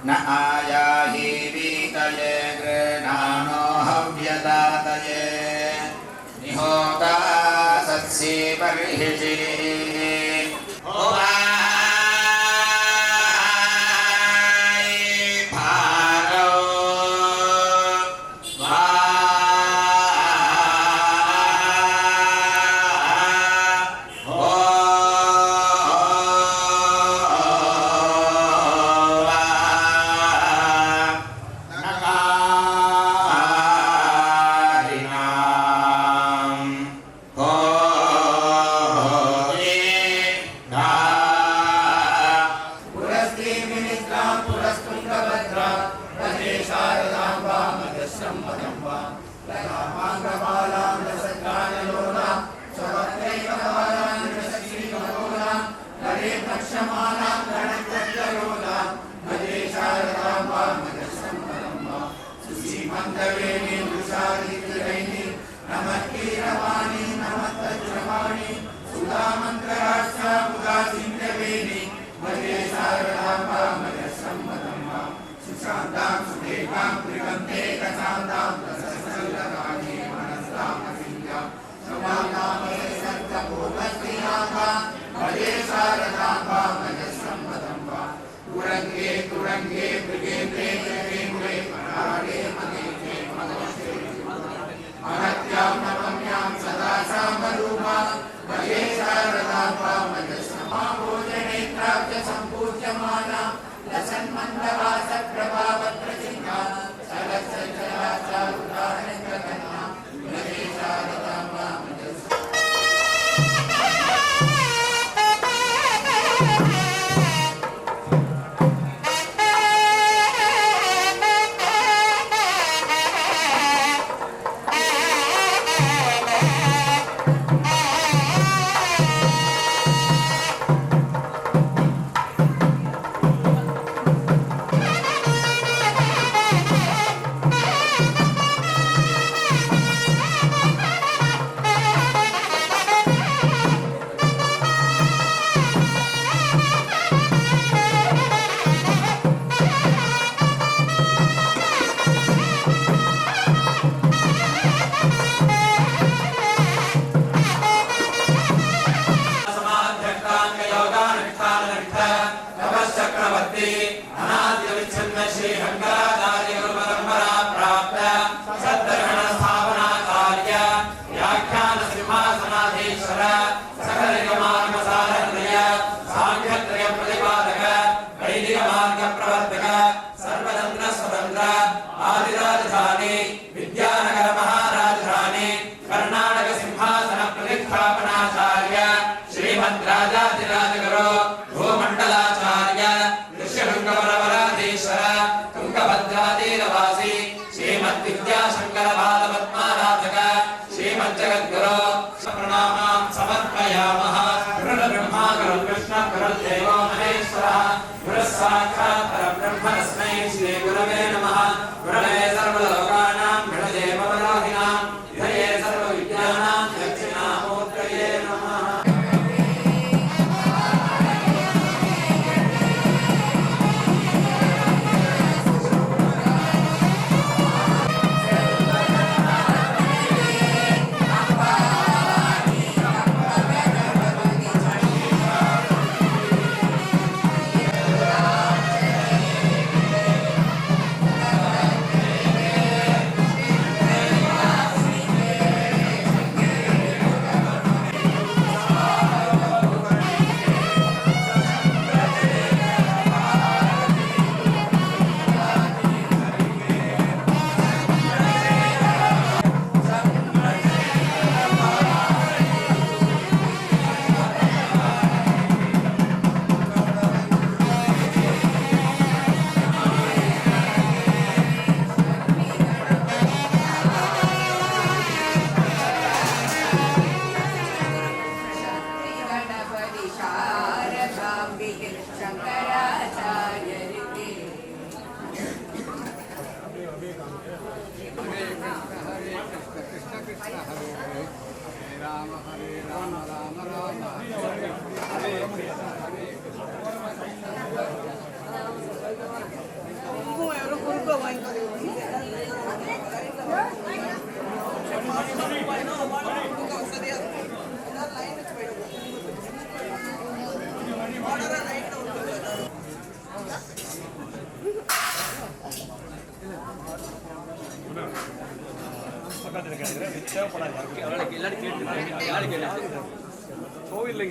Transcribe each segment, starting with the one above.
न आयाहि वीतये गृह्णानो हव्यदातये निहोता सत्सि बर्हिषि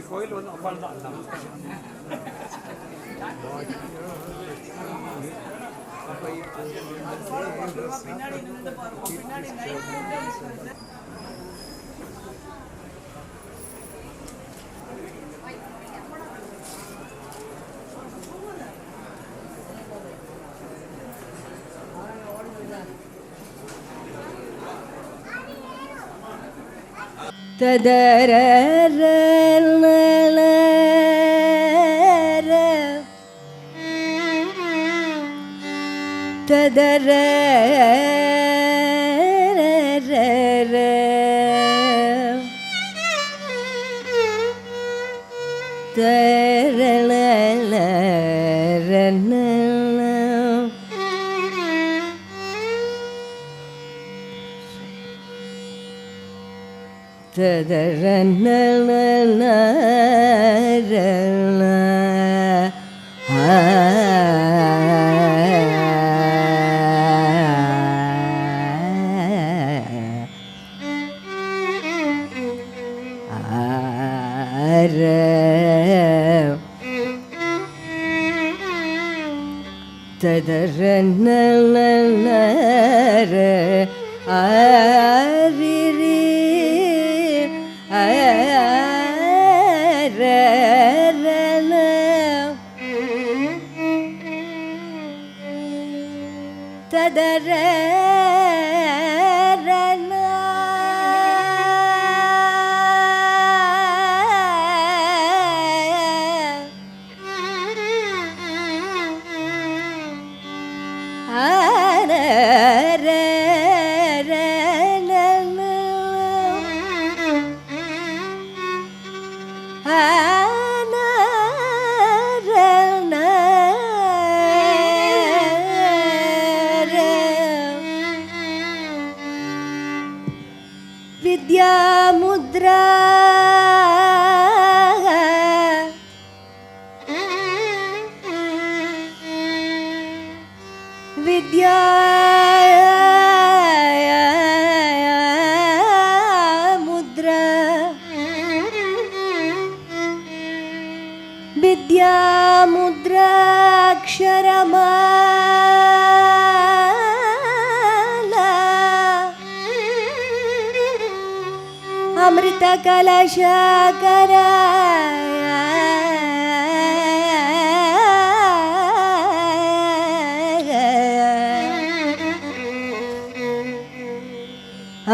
கோயில் வந்து அம்பாள் தான். ததர ததர विद्या मुद्रा विद्या मुद्रा विद्या मुद्राक्षरमा अमृत कलशाकर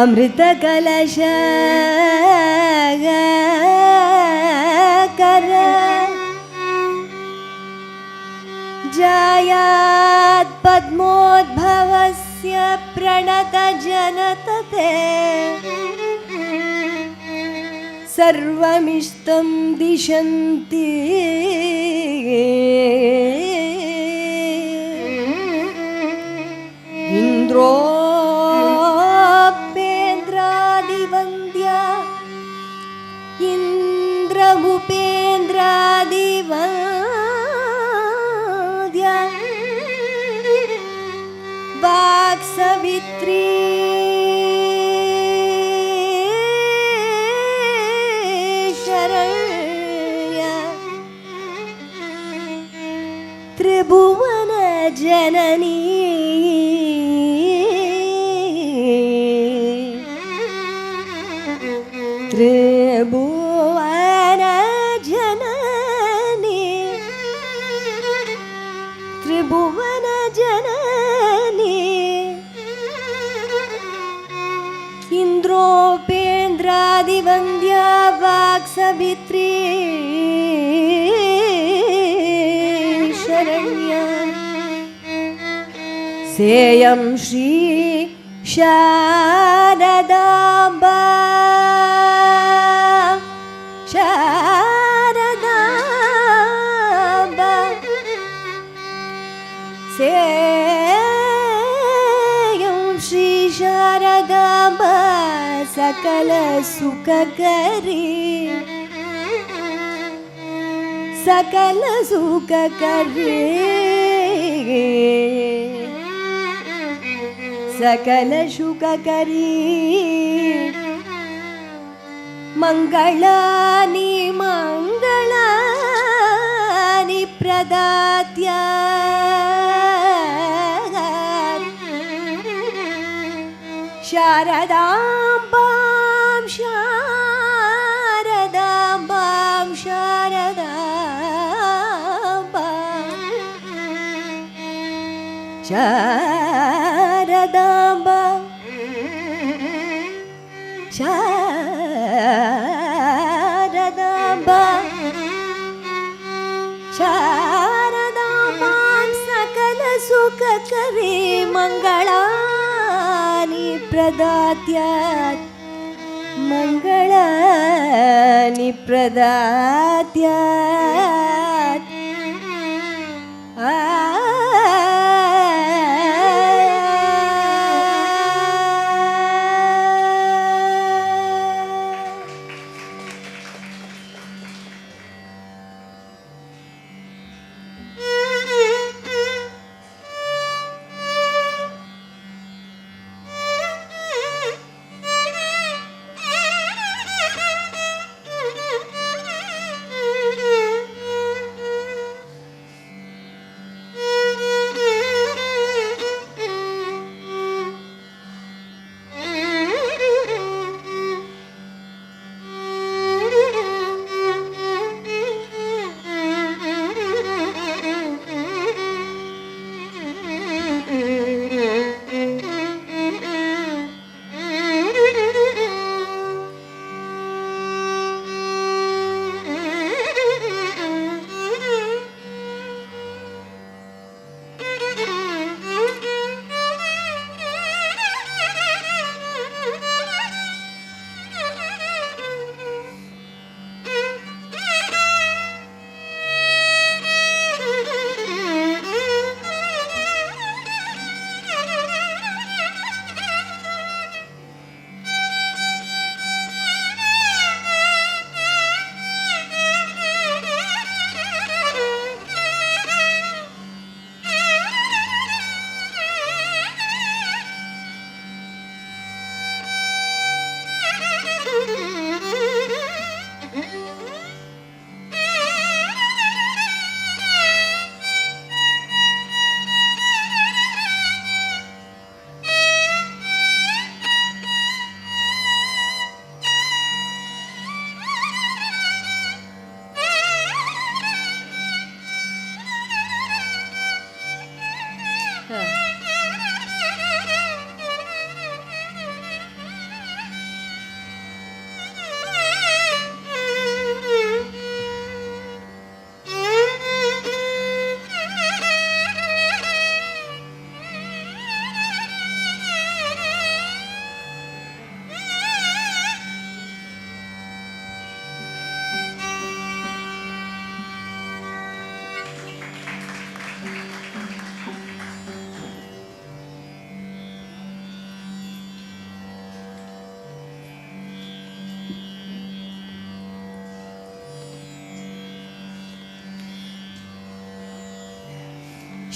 अमृत कलशाकर जायात् पद्मोद्भवस्य प्रणत जनतते सर्वमिष्टं दिशन्ति इन्द्रोपेन्द्रादिवन्द्या इन्द्रभूपेन्द्रादिवन्द्या वाक्सवित्री त्रिभुवन जननी त्रिभुवन जननी त्रिभुवन जननी इन्द्रोपेन्द्रादिवन्द्या वाक्सवित्री सेयं श्री शारदाम्बा शारदाम्बा सेयं श्री शारदाम्बा सकल सुखकरी सकल सुखकरी सकल शुककरी मंगलानि मंगलानि प्रदात्य शारदाम्बां शारदाम्बां शारदाम्बां शारदाम्बां शारदाम्बां शारदाम्बां सकल सुखकरी मंगलानि प्रदात्य मंगलानि प्रदात्य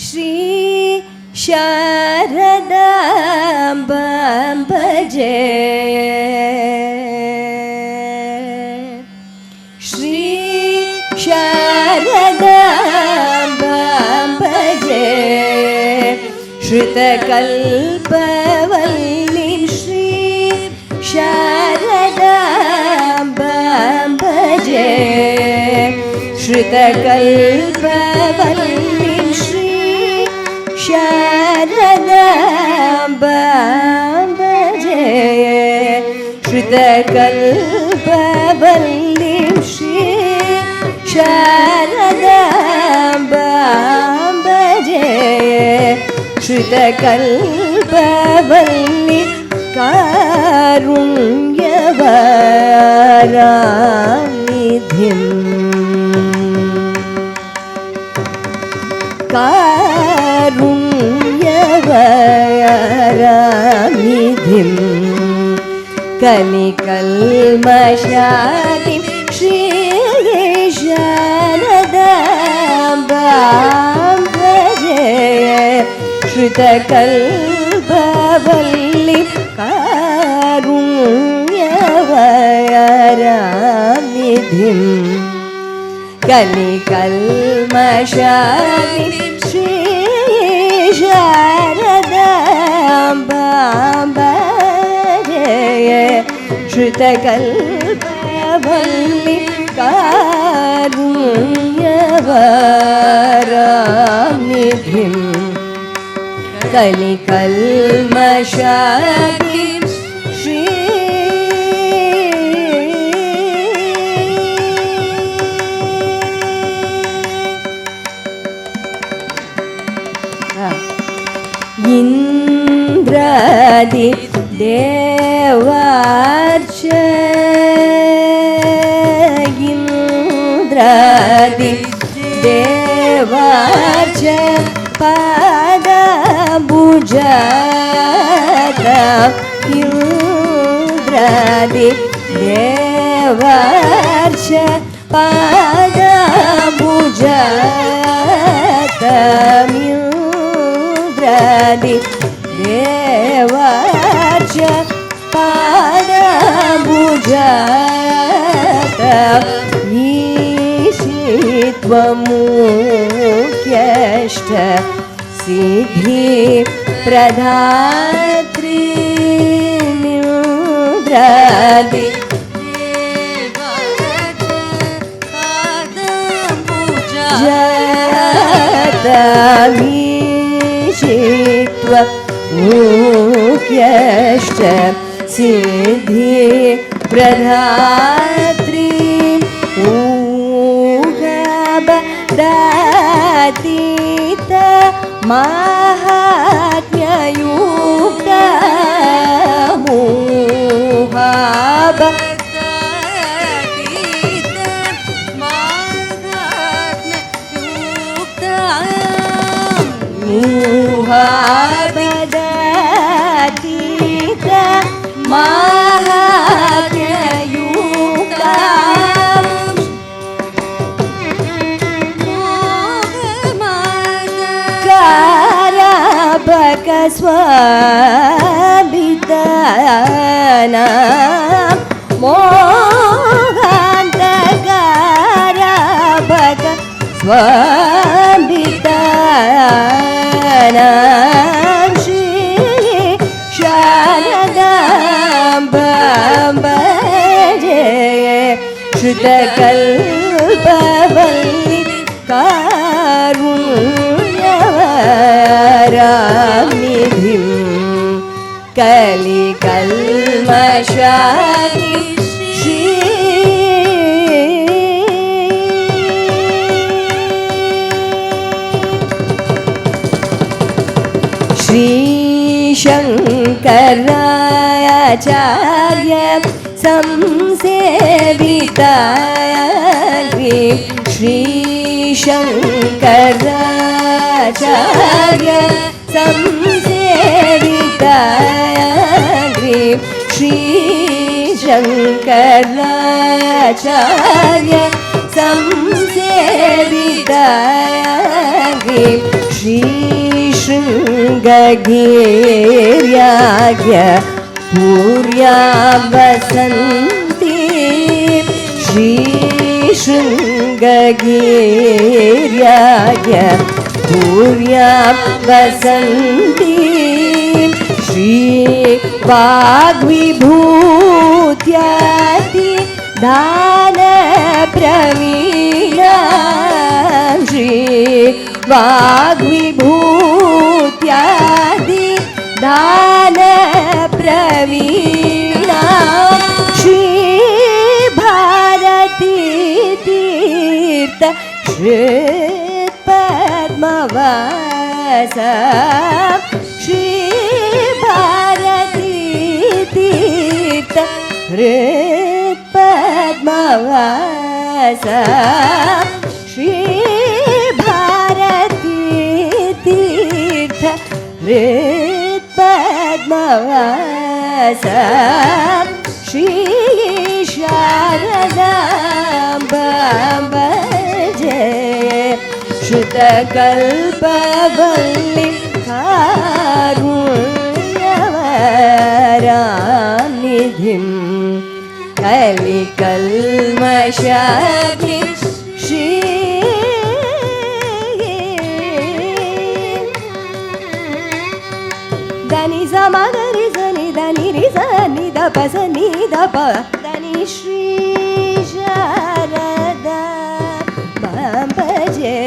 श्री शारदाम्बां भजे श्री शारदाम्बां भजे श्रुतकल्पवल्लीं श्री शारदाम्बां भजे श्रुतकल्पवल्लीं श्री शारदाम्बां भजे श्रुतकल्पवल्लीं श्री शारदाम्बां भजे श्रुतकल्पवल्लीं कारुण्यवरानिधिं कारुण्यवरानिधिं कलिकल्मषादिं श्री शारदाम्बां भजे श्रुतकल्पवल्लीं ಕಲ್ಪವಲ್ಲಿ ಕಾರುಣ್ಯವರಾನಿಧಿಂ ಕಲಿಕಲ್ಮಷಾನಿ ಶ್ರೀ ಶಾರದಾಂಬಾಂಬಾಜಯ ಶ್ರುತಕಲ್ಪವಲ್ಲಿ ಕಾರುಣ್ಯವರಾನಿಧಿಂ ಕಲಿಕಲ್ಮಷಾನಿ ಶ್ರೀ ಇಂದ್ರಾದಿ ದೇವಾರ್ಚ ಇಂದ್ರಾದಿ ದೇವಾರ್ಚ ಪಾದಭುಜಾತ ಇಂದ್ರಾದಿ ದೇವಾರ್ಚ ಪಾದಭುಜಾತ ಇಂದ್ರಾದಿ ದೇವಾರ್ಚ ಪಾದಭುಜಾತ ಈಶಿತ್ವಮುಖ್ಯಷ್ಟ ಸಿದ್ಧಿ ಪ್ರಧಾತ್ರಿ ಇಂದ್ರಾದಿ ಜಾತಮೀಶಿತ್ವ ಮುಖ್ಯಷ್ಟ ಸಿದ್ಧಿ ಪ್ರಧಾತ್ರಿ ಊಗಬದಾತೀತ ಮಾಹಾತ್ಮ್ಯಯುಕ್ತ ಮೋಹಾಬ ಮೋಹಾಬದಾತೀತ ಮಾಹಾತ್ಮ್ಯಯುಕ್ತ ಕಾರಬಕ ಸ್ವಾಭಿದಾನ ಮೋಹಾಂತಕಾರಬಕ ಸ್ವಾಭಿದಾನ ಶ್ರೀ ಶಾರದಾಂಬಾಂಬಾಜಯ ಶ್ರುತಕಲ್ಪವಲ್ಲಿ ಕಾರುಣ್ಯವರಾನಿಧಿಂ ಕಲಿಕಲ್ಮಷಾನಿ ಶ್ರೀ ಶ್ರೀಶಂಕರಾಚಾರ್ಯ ಸಂಸೇವಿತಾಗ್ರಿ ಶ್ರೀಶಂಕರಾಚಾರ್ಯ ಸಂಸೇವಿತಾಗ್ರಿ ಶ್ರೀಶಂಕರಾಚಾರ್ಯ ಸಂಸೇವಿತಾಗ್ರಿ ಶ್ರೀ ಶೃಂಗಗೀರ್ಯಾಗ್ಯ ಪೂರ್ಯಾ ವಸಂತಿ ಶ್ರೀ ಶೃಂಗಗೀರ್ಯಾಗ್ಯ ಪೂರ್ಯಾ ವಸಂತಿ ಶ್ರೀ ವಾಗ್ವಿಭೂತ್ಯಾತಿ ದಾನ ಪ್ರವೀಣ ಶ್ರೀ ವಾಗ್ವಿಭೂತ್ಯಾದಿ ದಾನ ಪ್ರವೀಣ ಶ್ರೀ ಭಾರತೀ ತೀರ್ಥ ಶ್ರೀತ್ ಪದ್ಮವಾಸ ಶ್ರೀ ಭಾರತೀ ತೀರ್ಥ ಶ್ರೀತ್ ಪದ್ಮವಾಸ ಶ್ರೀ ತೀರ್ಥ ಹೃತ್ ಪದ್ಮವಾಸ ಶ್ರೀ ಶಾರದಾಂಬಾಂಬಾಜಯ ಶ್ರುತಕಲ್ಪವಲ್ಲಿ ಕಾರುಣ್ಯವ ಕಲಿ ಕಲ್ಮಷಾಗ್ನಿ ಶ್ರೀ ಧನಿ ಸಮಗರಿ ಸನಿ ಧನಿ ರಿ ಸನಿ ದಪ ಸನಿ ದಪ ಧನಿ ಶ್ರೀ ಶಾರದ ಭಜೆ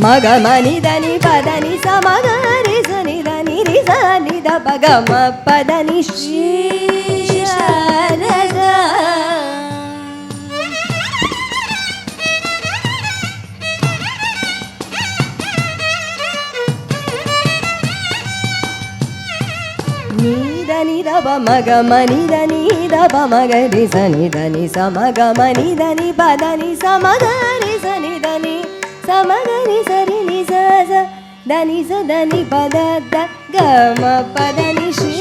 ಮಗ ಮನಿ ಧನಿ ಪದನಿ ಸಮಗರಿ ಸನಿ ಧನಿ ರಿ ಸನಿ ದಪ ಗಮ ಪದನಿ ಶ್ರೀ ಶಾರದ ನೀದನಿ ದಪ ಮಗ ಮನಿ ಧನಿ ದಪ ಮಗರಿ ಸನಿ ಧನಿ ಸಮಗ ಮನಿ ಧನಿ ಪದನಿ ಸಮಗರಿ ಸನಿ ಧನಿ ಸಮಗರಿ ಸರಿ ನಿ ಸ ಧನಿ ಸ ಧನಿ ಪದ ದ ಗಮ ಪದನಿ ಶ್ರೀ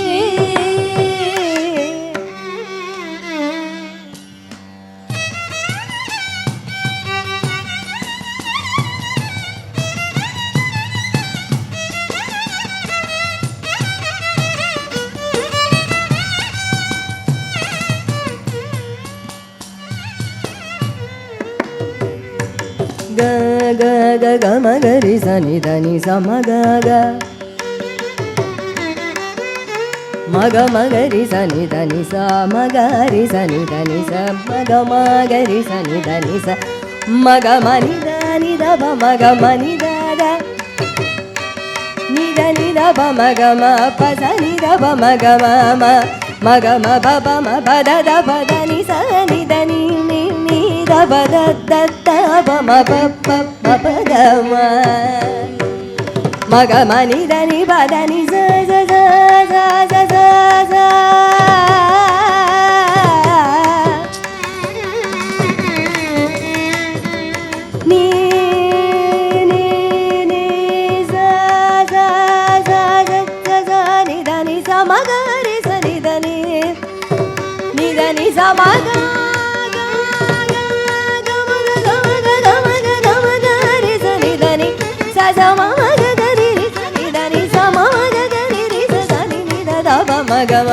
ಗ ಗ ಗ ಗ ಮಗರಿ ಸನಿ ಧನಿ ಸಮಗ ಗ ಮಗ ಮಗರಿ ಸನಿ ಧನಿ ಸ ಮಗರಿ ಸನಿ ಧನಿ ಸ ಮಗ ಮಗರಿ ಸನಿ ಧನಿ ಸ ಮಗ ಮನಿ ಧನಿ ದಪ ಮಗ ಮನಿ ದ ನಿ ಧನಿ ದಪ ಮಗ ಮ ಪ ಸನಿ ದಪ ಮಗ ಮ ಮಗ ಮ ಪ ಪ ಮ ಪದ ದಪ ಧನಿ ಸ ನಿ ಧನಿ ನಿ ನಿ ದಪ ದ ದ ಪ ಮ ಪ ಪ ಪ ಪ ಗ ಮ ಮಗ ಮನಿ ಧನಿ ಪ ಧನಿ ಸ ಸ ಸ ಸ ಸ ಸ ಸ ನೀ ನೀ ನೀ ಸ ಸ ಸ ಸ ಸ ನಿ ಧನಿ ಸ ಮಗ ರಿ ಸ ನಿ ಧನಿ ನಿ ಧನಿ ಸ ಮಗ ಮಗಮ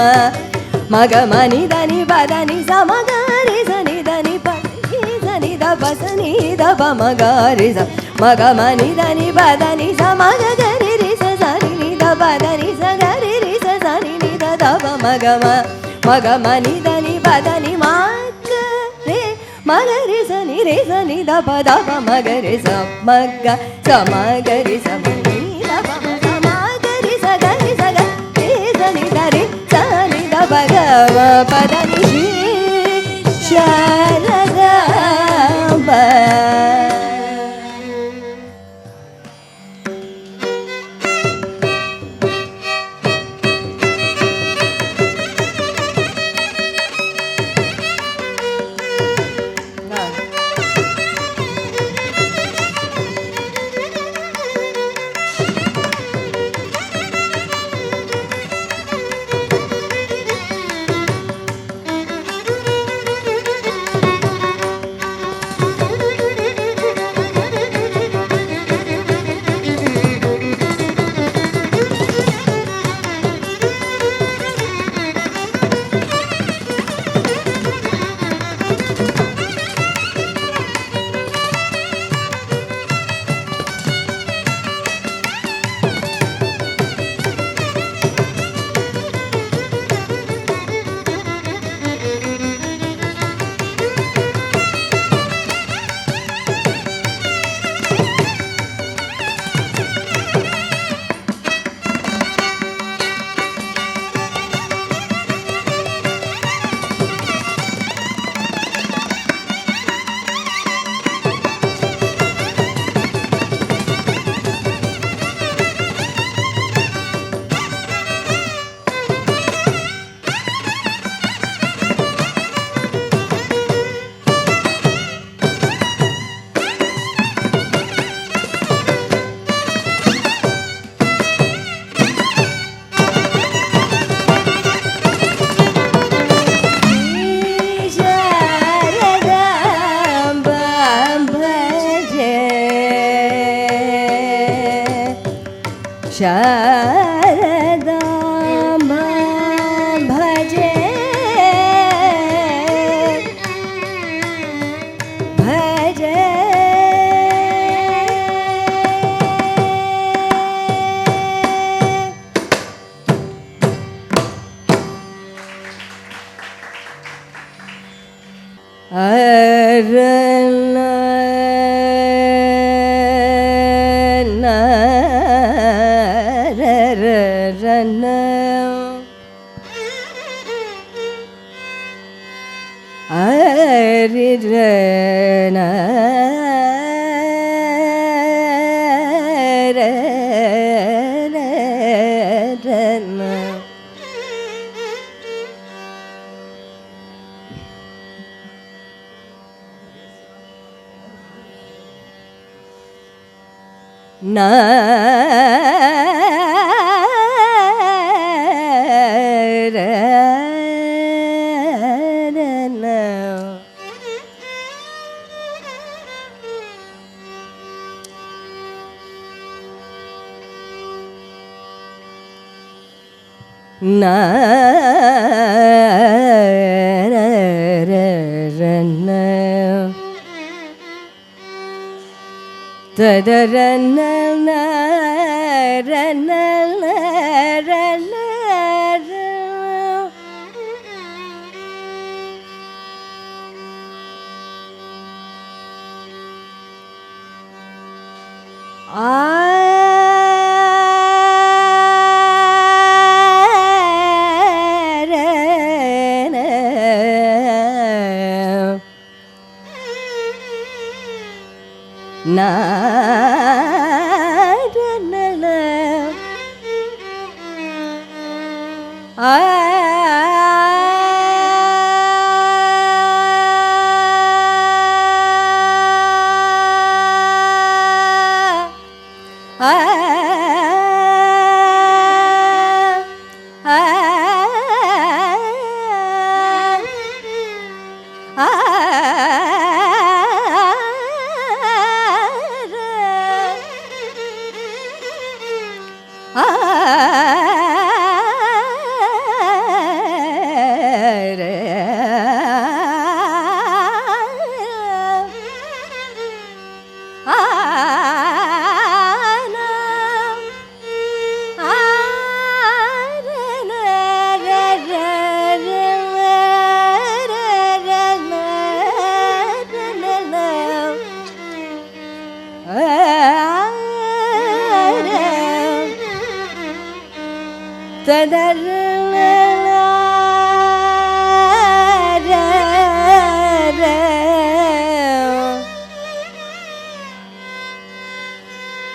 ಮಗ ಮನಿ ಧನಿ ಪದನಿ ಸಮಗರಿ ಸನಿ ಧನಿ ಪನಿ ಸನಿ ದಪ ಸನಿ ದಪ ಮಗರಿ ಸ ಮಗ ಮನಿ ಧನಿ ಪದನಿ ಸಮಗರಿ ರಿ ಸ ಸನಿ ನಿ ದಪ ಧನಿ ಸ ಗರಿ ರಿ ಸ ಸನಿ ನಿ ದಪ ಮಗಮ ಮಗ ಮನಿ ಧನಿ ಪದನಿ ಮಗ ರೇ ಮಗರಿ ಸನಿ ರೇ ಸನಿ ದಪ ದಪ ಮಗರಿ ಸ ಮಗ ಸಮಗರಿ ಸ ಮನಿ ದಪ ಮಗರಿ ಸ ಗರಿ ಸ ಗರಿ ಸನಿ ಧರಿ ಸನಿ ದಪ ಗಮ ಪದನಿ ಶ್ರೀ ಶಾರದ ಶಾರದಾಂಬಾ ಭಜೆ ಭಜೆ ಅರನ ರನ ಅರಿರನ ರನ na tadaren na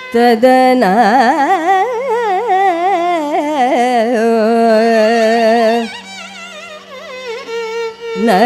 tadana na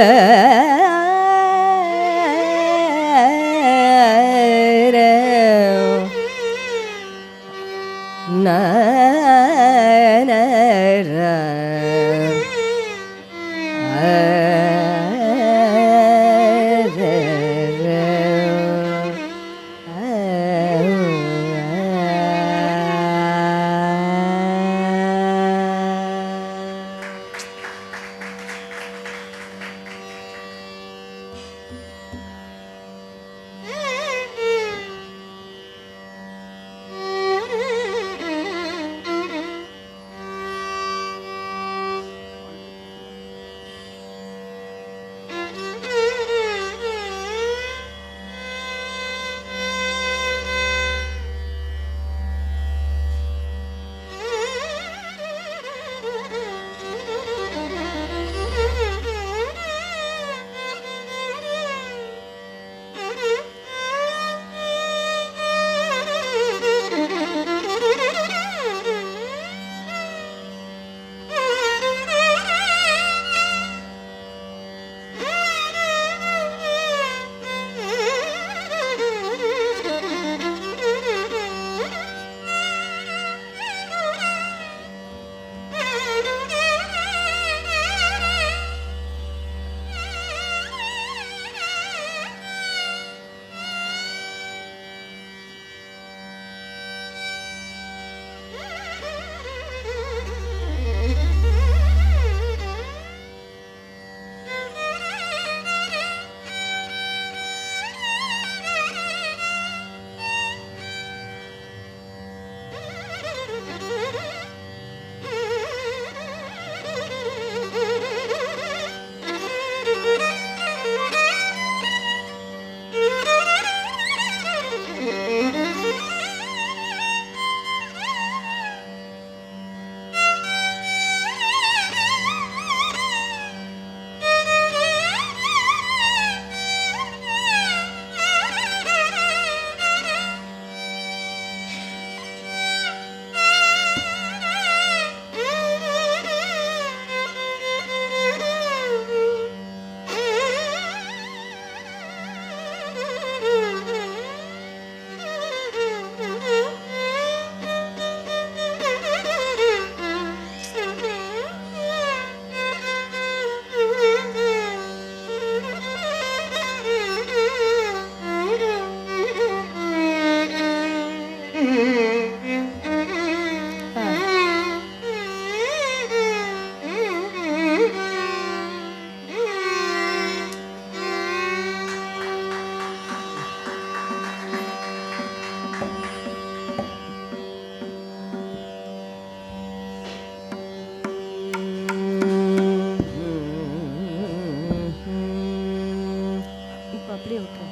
அப்படி ஓகே.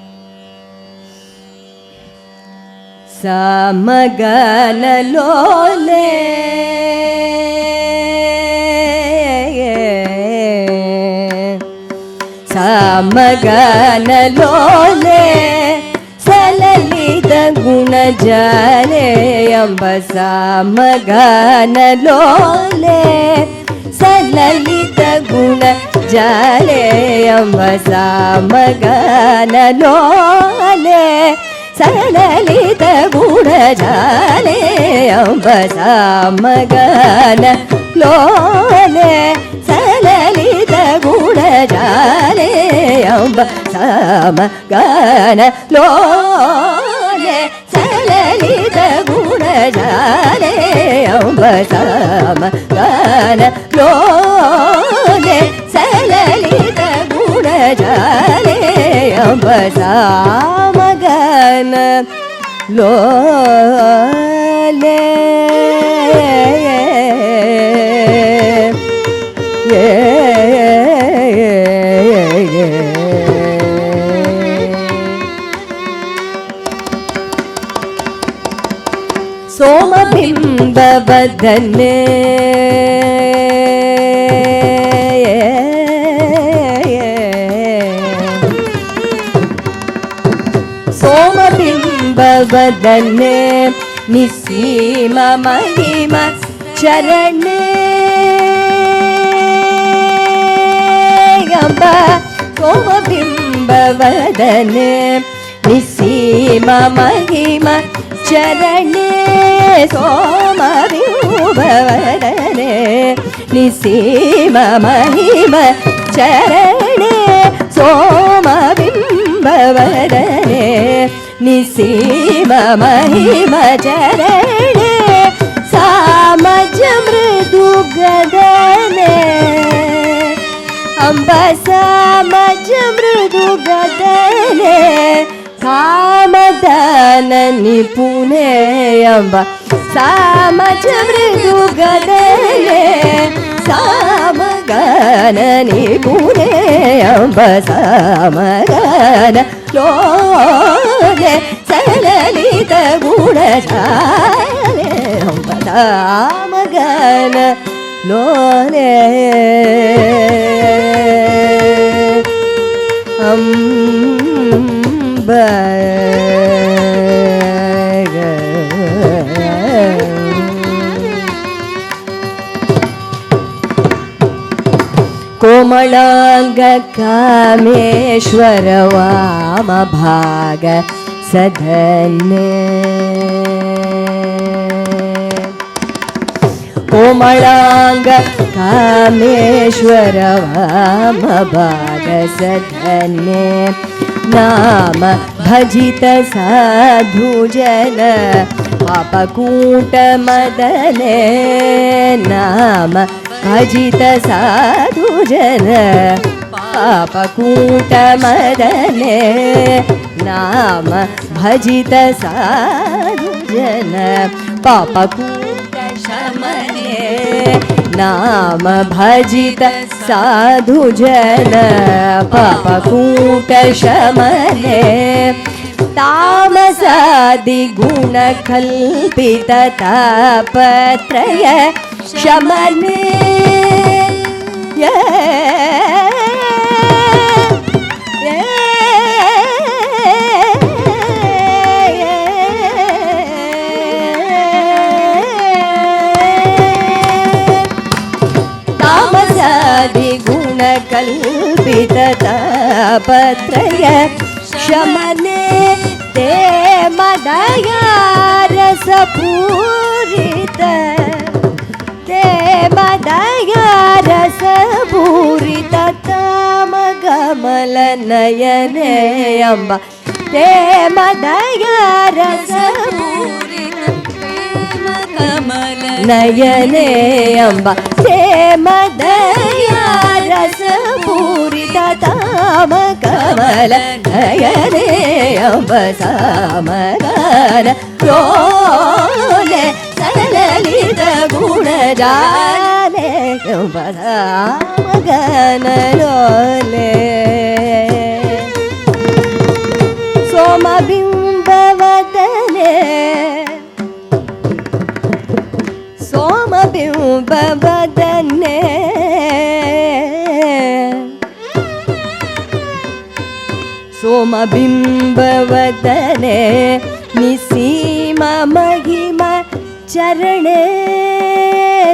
ಸಮಗನಲೋಲೆ ಸಮಗನಲೋಲೆ ಸಲಲಿತ ಗುಣಜಾಲೆ ಎಂಬ ಸಮಗನಲೋಲೆ ಸಲಲಿತ ಗುಣಜಾಲೆ ಎಂಬ ಸಮಗನಲೋಲೆ ಸಲಲಿತ ಗುಣಜಾಲೆ ಎಂಬ ಸಮಗನಲೋಲೆ ಸಲಲಿತ ಗುಣಜಾಲೆ ಎಂಬ ಸಮಗನಲೋಲೆ ಸಲಲಿತ ಗುಣಜಾಲೆ ಎಂಬ ಸಮಗನಲೋಲೆ ಸಲಲಿತ ಗುಣಜಾಲೆ ಎಂಬ ಸಮಗನಲೋಲೆ ಸೋಮಬಿಂಬವದನೆ ಸೋಮಬಿಂಬವದನೆ ನಿಸೀಮ ಮಹಿಮ ಚರಣೆ ಎಂಬ ಸೋಮಬಿಂಬವದನೆ ನಿಸೀಮ ಮಹಿಮ ಚರಣೆ ಸೋಮಬಿಂಬವದನೆ ನಿಸೀಮ ಮಹಿಮ ಚರಣೆ ಸೋಮಬಿಂಬವದನೆ ನಿಸೀಮ ಮಹಿಮ ಚರಣೆ ಸಾಮಜ ಮೃದು ಗದನೆ ಅಂಬ ಸಾಮಜ ಮೃದು ಗದನೆ ಕಾಮದಾನ ನಿಪುಣೆ ಎಂಬ ಸಾಮಜ ಮೃದು ಗದನೆ ಸಾಮಗಾನ ನಿಪುಣೆ ಎಂಬ ಸಾಮಗಾನ ಲೋಲೆ ಸಲಲಿತ ಗುಣಜಾಲೆ ಎಂಬ ಸಾಮಗಾನ ಲೋಲೆ ಅಂಬ ಕೋಮಳಾಂಗ ಕಾಮೇಶ್ವರ ವಾಮ ಭಾಗ ಸಧನೆ ಕೋಮಳಾಂಗ ಕಾಮೇಶ್ವರ ವಾಮ ಭಾಗ ಸಧನೆ ನಾಮ ಭಜಿತ ಸಾಧು ಜನ ಪಾಪಕೂಟ ಮದನೆ ನಾಮ ಭಜಿತ ಸಾಧು ಜನ ಪಾಪಕೂಟ ಮದನೆ ನಾಮ ಭಜಿತ ಸಾಧು ಜನ ಪಾಪಕೂಟ ಶಮನೆ ನಾಮ ಭಜಿತ ಸಾಧು ಜನ ಪಾಪಕೂಟ ಶಮನೆ ತಾಮಸಾದಿ ಗುಣ ಕಲ್ಪಿತ ತಾಪತ್ರಯ ಶಮನೆ ತಾಮಸಾದಿ ಗುಣ ಕಲ್ಪಿತ ತಾಪತ್ರಯ ಶಮನೆ ते मदया रसपूरित ते मदया रसपूरित तामगमल नयने अम्ब ते मदया रसपूरित कमल नयने अम्ब ते मदया रसपूरित तामगमल नयने अम्ब सामगान लोले सललित गुणजाले अम्ब सामगान लोले ಸೋಮಬಿಂಬವದನೆ ನಿಸೀಮ ಮಹಿಮ ಚರಣೆ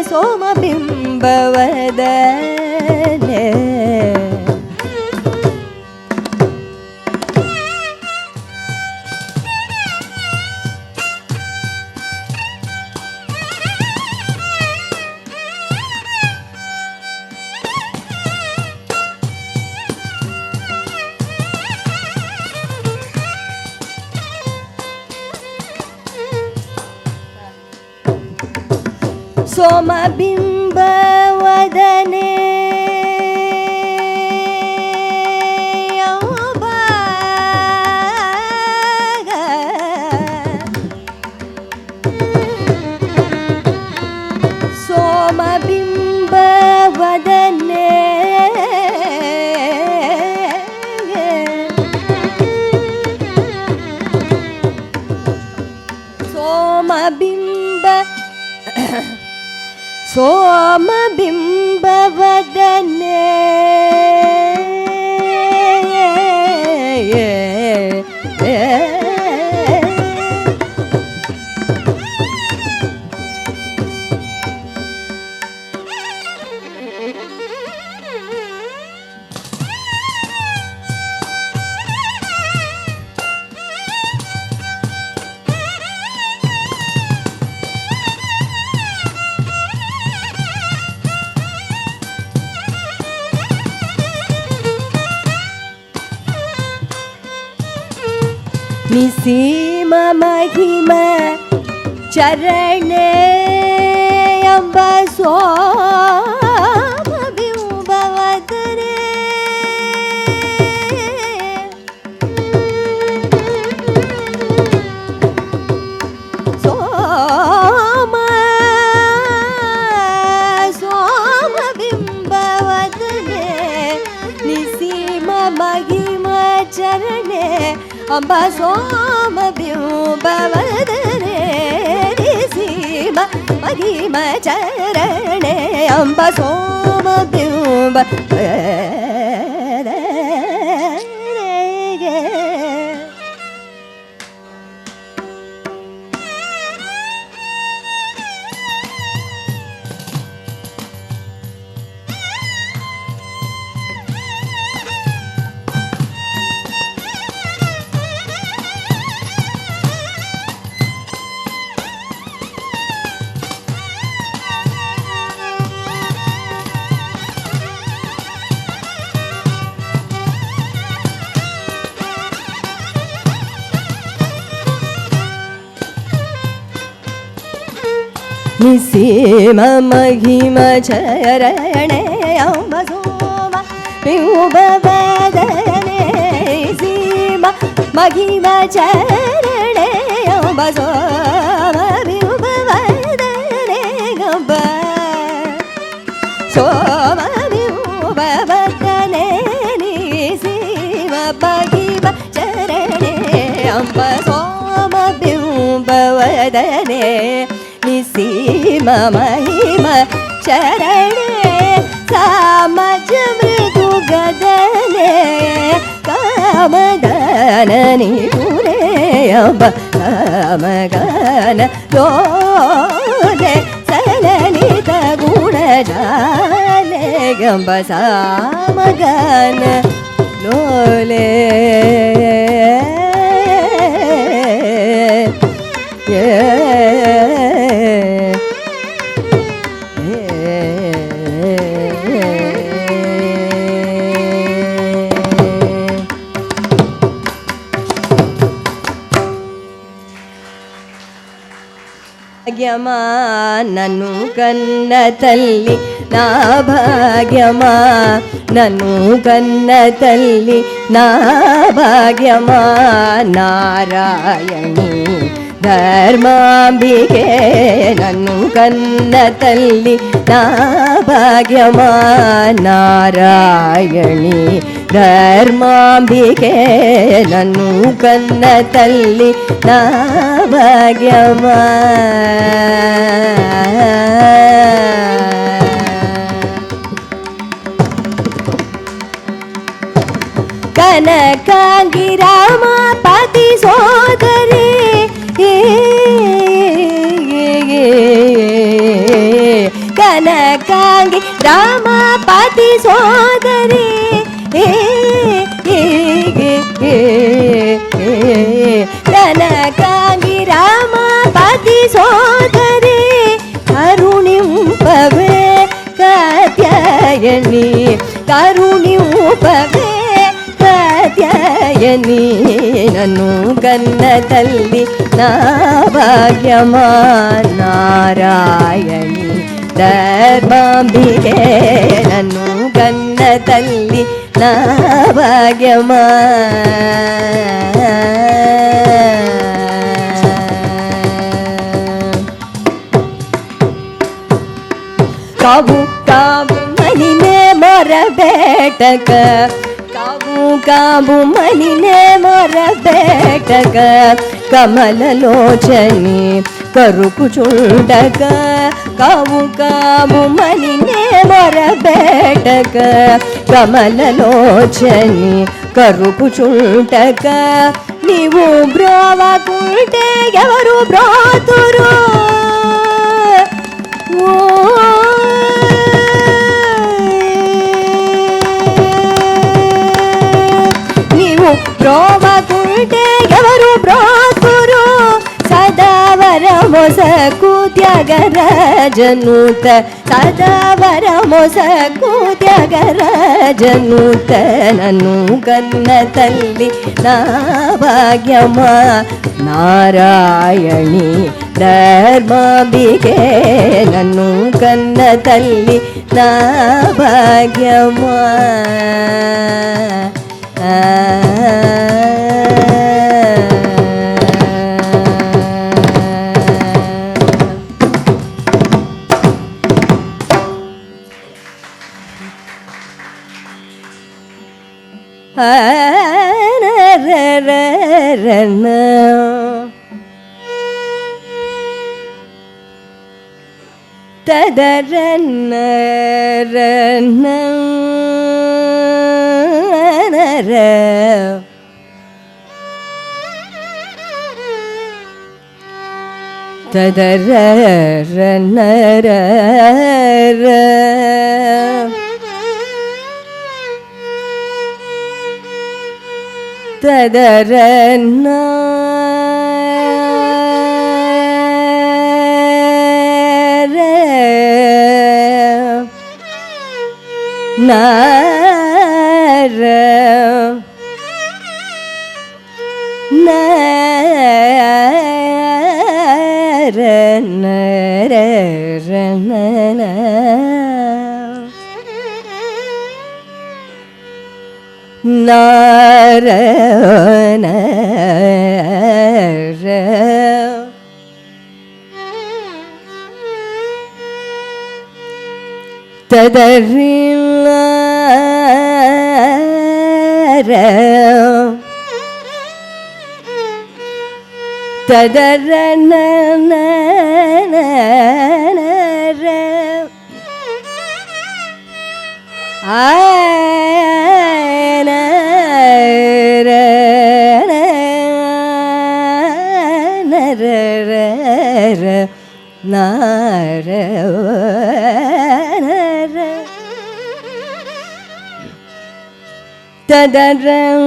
ಸೋಮಬಿಂಬವದನೆ ಸೋಮಬಿಂಬವದನೆ ಸೋಮಬಿಂಬವದನೆ ಸೋಮಬಿಂಬ ಸೋಮಬಿಂಬವದನೆ ನಿಸೀಮ ಮಹಿಮ ಚರಣೆ ಎಂಬ ಸೋಮಬಿಂಬವದನೆ ಸೋಮಬಿಂಬವದನೆ ನಿಸೀಮ ಮಹಿಮ ಚರಣೆ ಅಂಬ ಸೋಮಬಿಂಬವದನೆ ನಿಸೀಮ ಮಹಿಮ ಚರಣೆ ಅಂಬ ಸೋಮಬಿಂಬವದನೆ ನಿಸೀಮ ಮಹಿಮ ಚರಣೆ ಅಂಬ ಸೋಮ ಬಿಂಬವದನೆ ಸೀಮ ಮಹಿಮ ಚರಣೆ ಅಂಬ ಸೋಮ ಬಿಂಬವದನೆ ಗಂಬ ಸೋಮ ಬಿಂಬವದನೆ ನಿಸೀಮ ಮಹಿಮ ಚರಣೆ ಅಂಬ ಸೋಮ ಬಿಂಬವದನೆ ನಿಸೀಮ ಮಹಿಮ ಚರಣೆ ಸಾಮಜ ಮೃದು ಗದನೆ ಕಾಮದಾನ ನಿಪುಣೆ ಅಂಬ ಕಾಮಗಾನ ಲೋಲೆ ಸಲಲಿತ ಗುಣ ಜಾಲೆ ಗಂಬ ಸಾಮಗಾನ ಲೋಲೆ ಭಾಗ್ಯಮ ನನ್ನು ಕನ್ನ ತಲ್ಲಿ ನಾ ಭಾಗ್ಯಮ ನನ್ನು ಕನ್ನ ತಲ್ಲಿ ನಾ ಭಾಗ್ಯಮ ನಾರಾಯಣಿ ಧರ್ಮಾಂಬಿಕೆ ನನ್ನು ಕನ್ನ ತಲ್ಲಿ ನಾ ಭಾಗ್ಯಮ ನಾರಾಯಣಿ ಧರ್ಮಾಂಬಿಕೆ ನನ್ನು ಕನ್ನ ತಲ್ಲಿ ನಾ ಭಾಗ್ಯಮ ಕನಕಾಂಗಿ ರಾಮಪತಿ ಸೋದರಿ ಕನಕಾಂಗಿ ರಾಮಪತಿ ಸೋದರಿ ಕನಕಾಂಗಿ ರಾಮಪತಿ ಸೋದರಿ ಕರುಣಿಂಪವೇ ಕಾತ್ಯಾಯನಿ ಕರುಣಿಂಪವೇ ಕಾತ್ಯಾಯನಿ ನನ್ನು ಗನ್ನದಲ್ಲಿ ನಾ ಭಾಗ್ಯಮ ನಾರಾಯಣಿ ಧರ್ಮಾಂಬಿಕೆ ನನ್ನು ಗನ್ನದಲ್ಲಿ ನಾ ಭಾಗ್ಯಮ ಕಾವು ಕಾವು ಮನಿನೇ ಮೊರ ಬೇಟಕ ಕಾವು ಕಾವು ಮನಿನೇ ಮೊರ ಬೇಟಕ ಕಮಲಲೋಚನಿ ಕರುಕು ಚುಂಡಕ ಕಾವು ಕಾವು ಮನಿನೇ ಮೊರ ಬೇಟಕ ಕಮಲಲೋಚನಿ ಕರುಕು ಚುಂಡಕ ನೀವು ಬ್ರೋವ ಕುಂಟೆ ఎవరు ಬ್ರಾತುರು ನೀವು ಬ್ರೋವ ಕುಂಟೆ ఎవరు ಬ್ರಾತುರು ಸದಾವರ ಮೊಸಕು ತ್ಯಾಗರಾಜನೂತ ಸದಾವರ ಮೊಸಕು ತ್ಯಾಗರಾಜನೂತ ನನ್ನು ಗನ್ನದಲ್ಲಿ ನಾ ಭಾಗ್ಯಮ ನಾರಾಯಣಿ ಧರ್ಮಾಂಬಿಕೆ ನನ್ನು ಗನ್ನದಲ್ಲಿ ನಾ ಭಾಗ್ಯಮ ತದರನ್ನ ತದರನ್ನ ತದರನ್ನ ನಾರ ನರ ನರ ನರ ನಾರಾಯಣ ತದರಿಲ್ಲ ತದರನ ನಾರ ತದರನ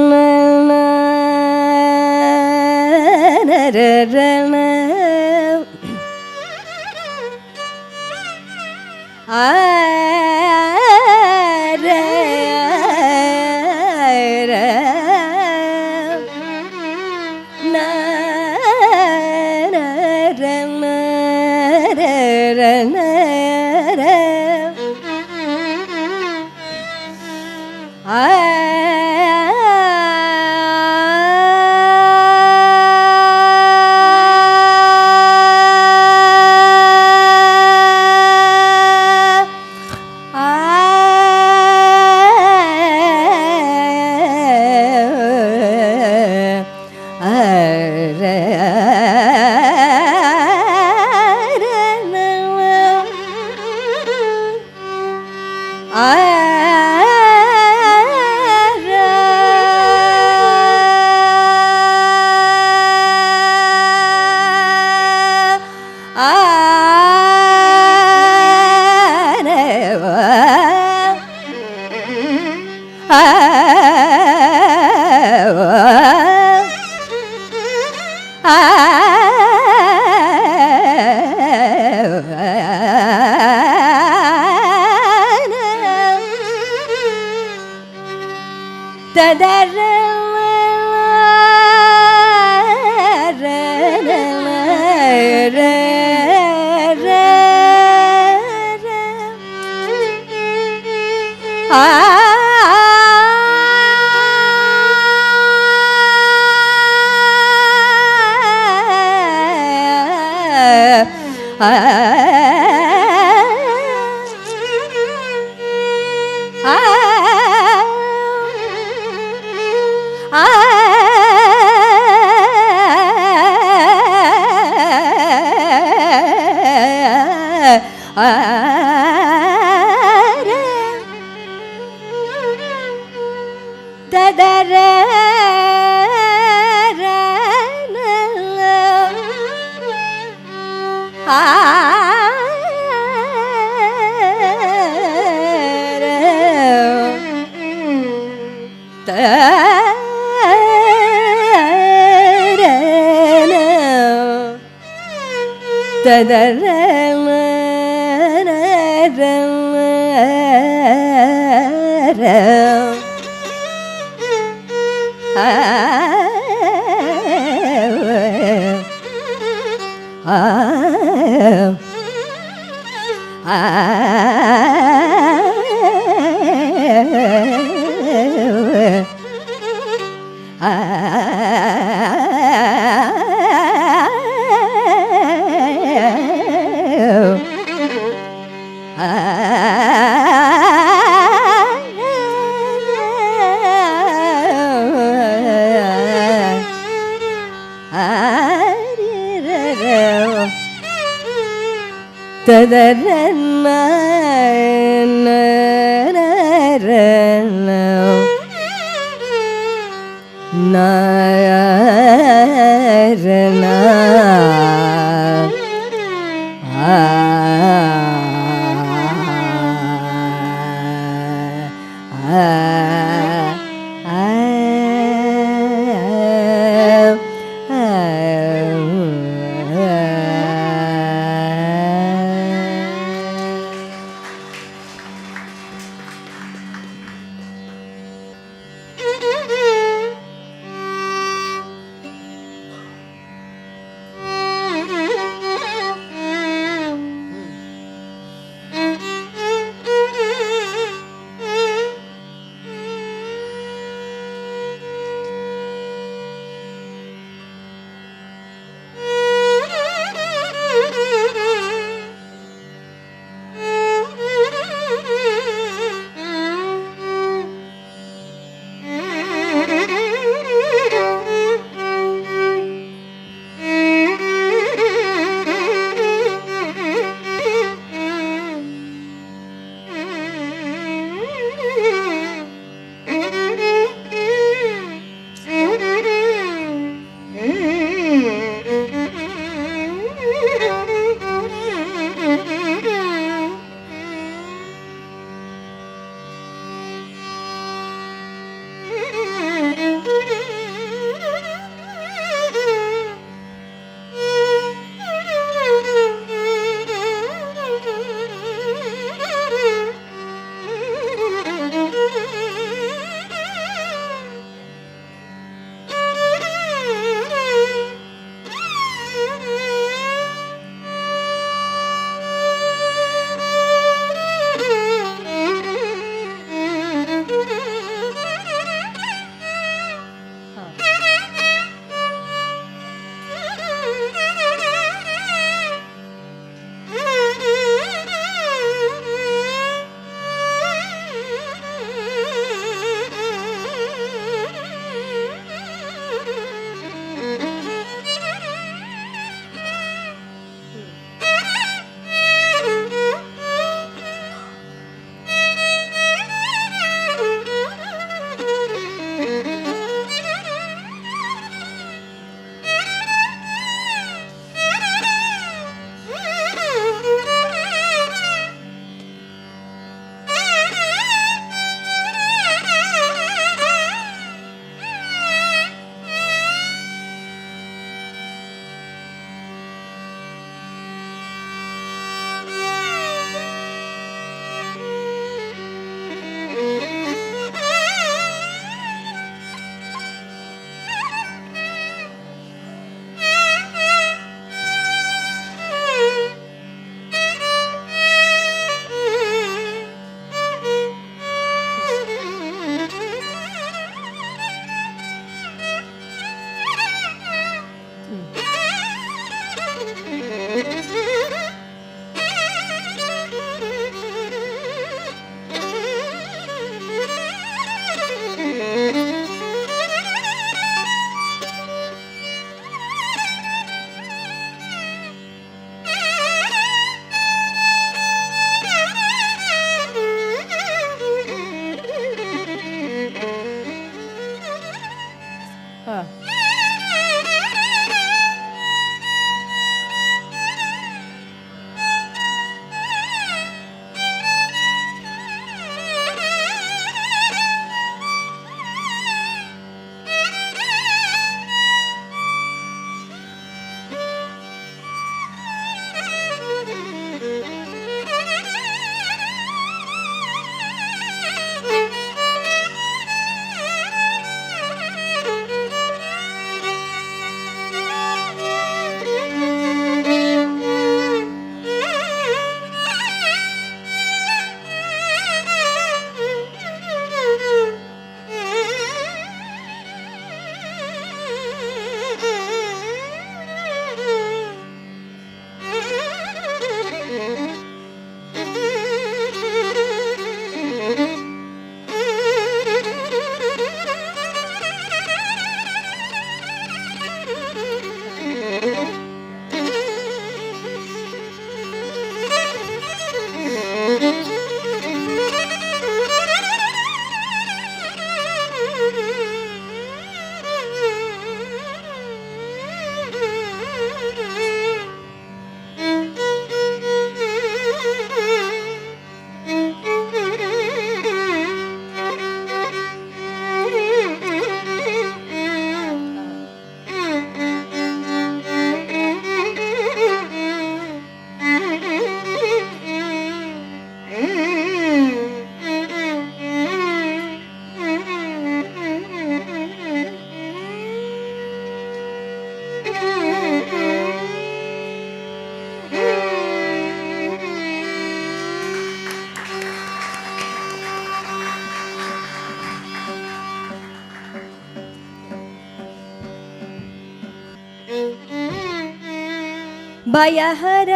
ಭಯಹರ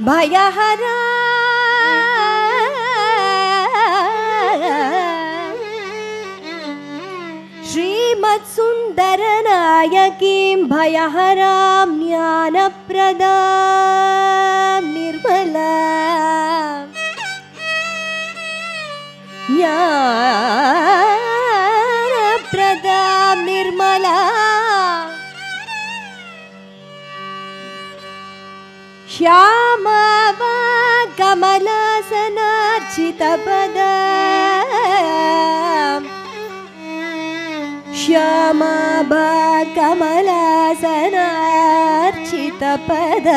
ಭಯಹರ ಶ್ರೀಮತ್ಸುಂದರನಾಯಕೀಂ ಭಯಹರಾಂ ಜ್ಞಾನಪ್ರದಾಂ ನಿರ್ಮಲಾ ಜ್ಞಾನಪ್ರದಾಂ ನಿರ್ಮಲಾ ಶ್ಯಾಮವ ಕಮಲಾಸನಾರ್ಚಿತಪದ ಶ್ಯಾಮವ ಕಮಲಾಸನಾರ್ಚಿತಪದ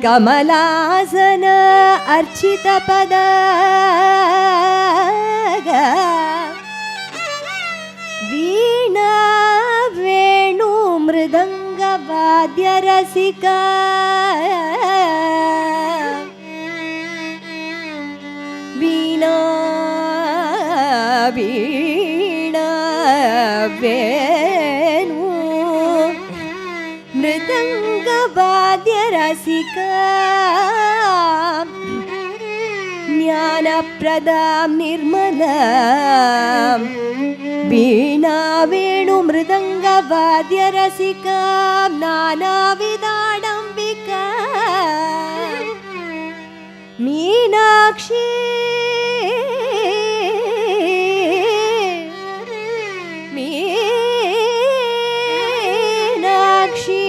ಕಮಲಾಸನ ಅರ್ಚಿತಪದ ವೀಣಾ ವೇಣು ಮೃದಂಗ ವಾದ್ಯರಸಿಕ ವೀಣಾ ವೀಣಾ ವೇಣು ಮೃದಂಗ ವಾದ್ಯರಸಿಕ ಜ್ಞಾನಪ್ರದಾಂ ನಿರ್ಮಲಾಂ ವೀಣಾ ವೇಣು ಮೃದಂಗ ವಾದ್ಯರಸಿಕಾ ನಾನಾವಿಧಾಡಂಬಿಕಾ ಮೀನಾಕ್ಷಿ ಮೀನಾಕ್ಷಿ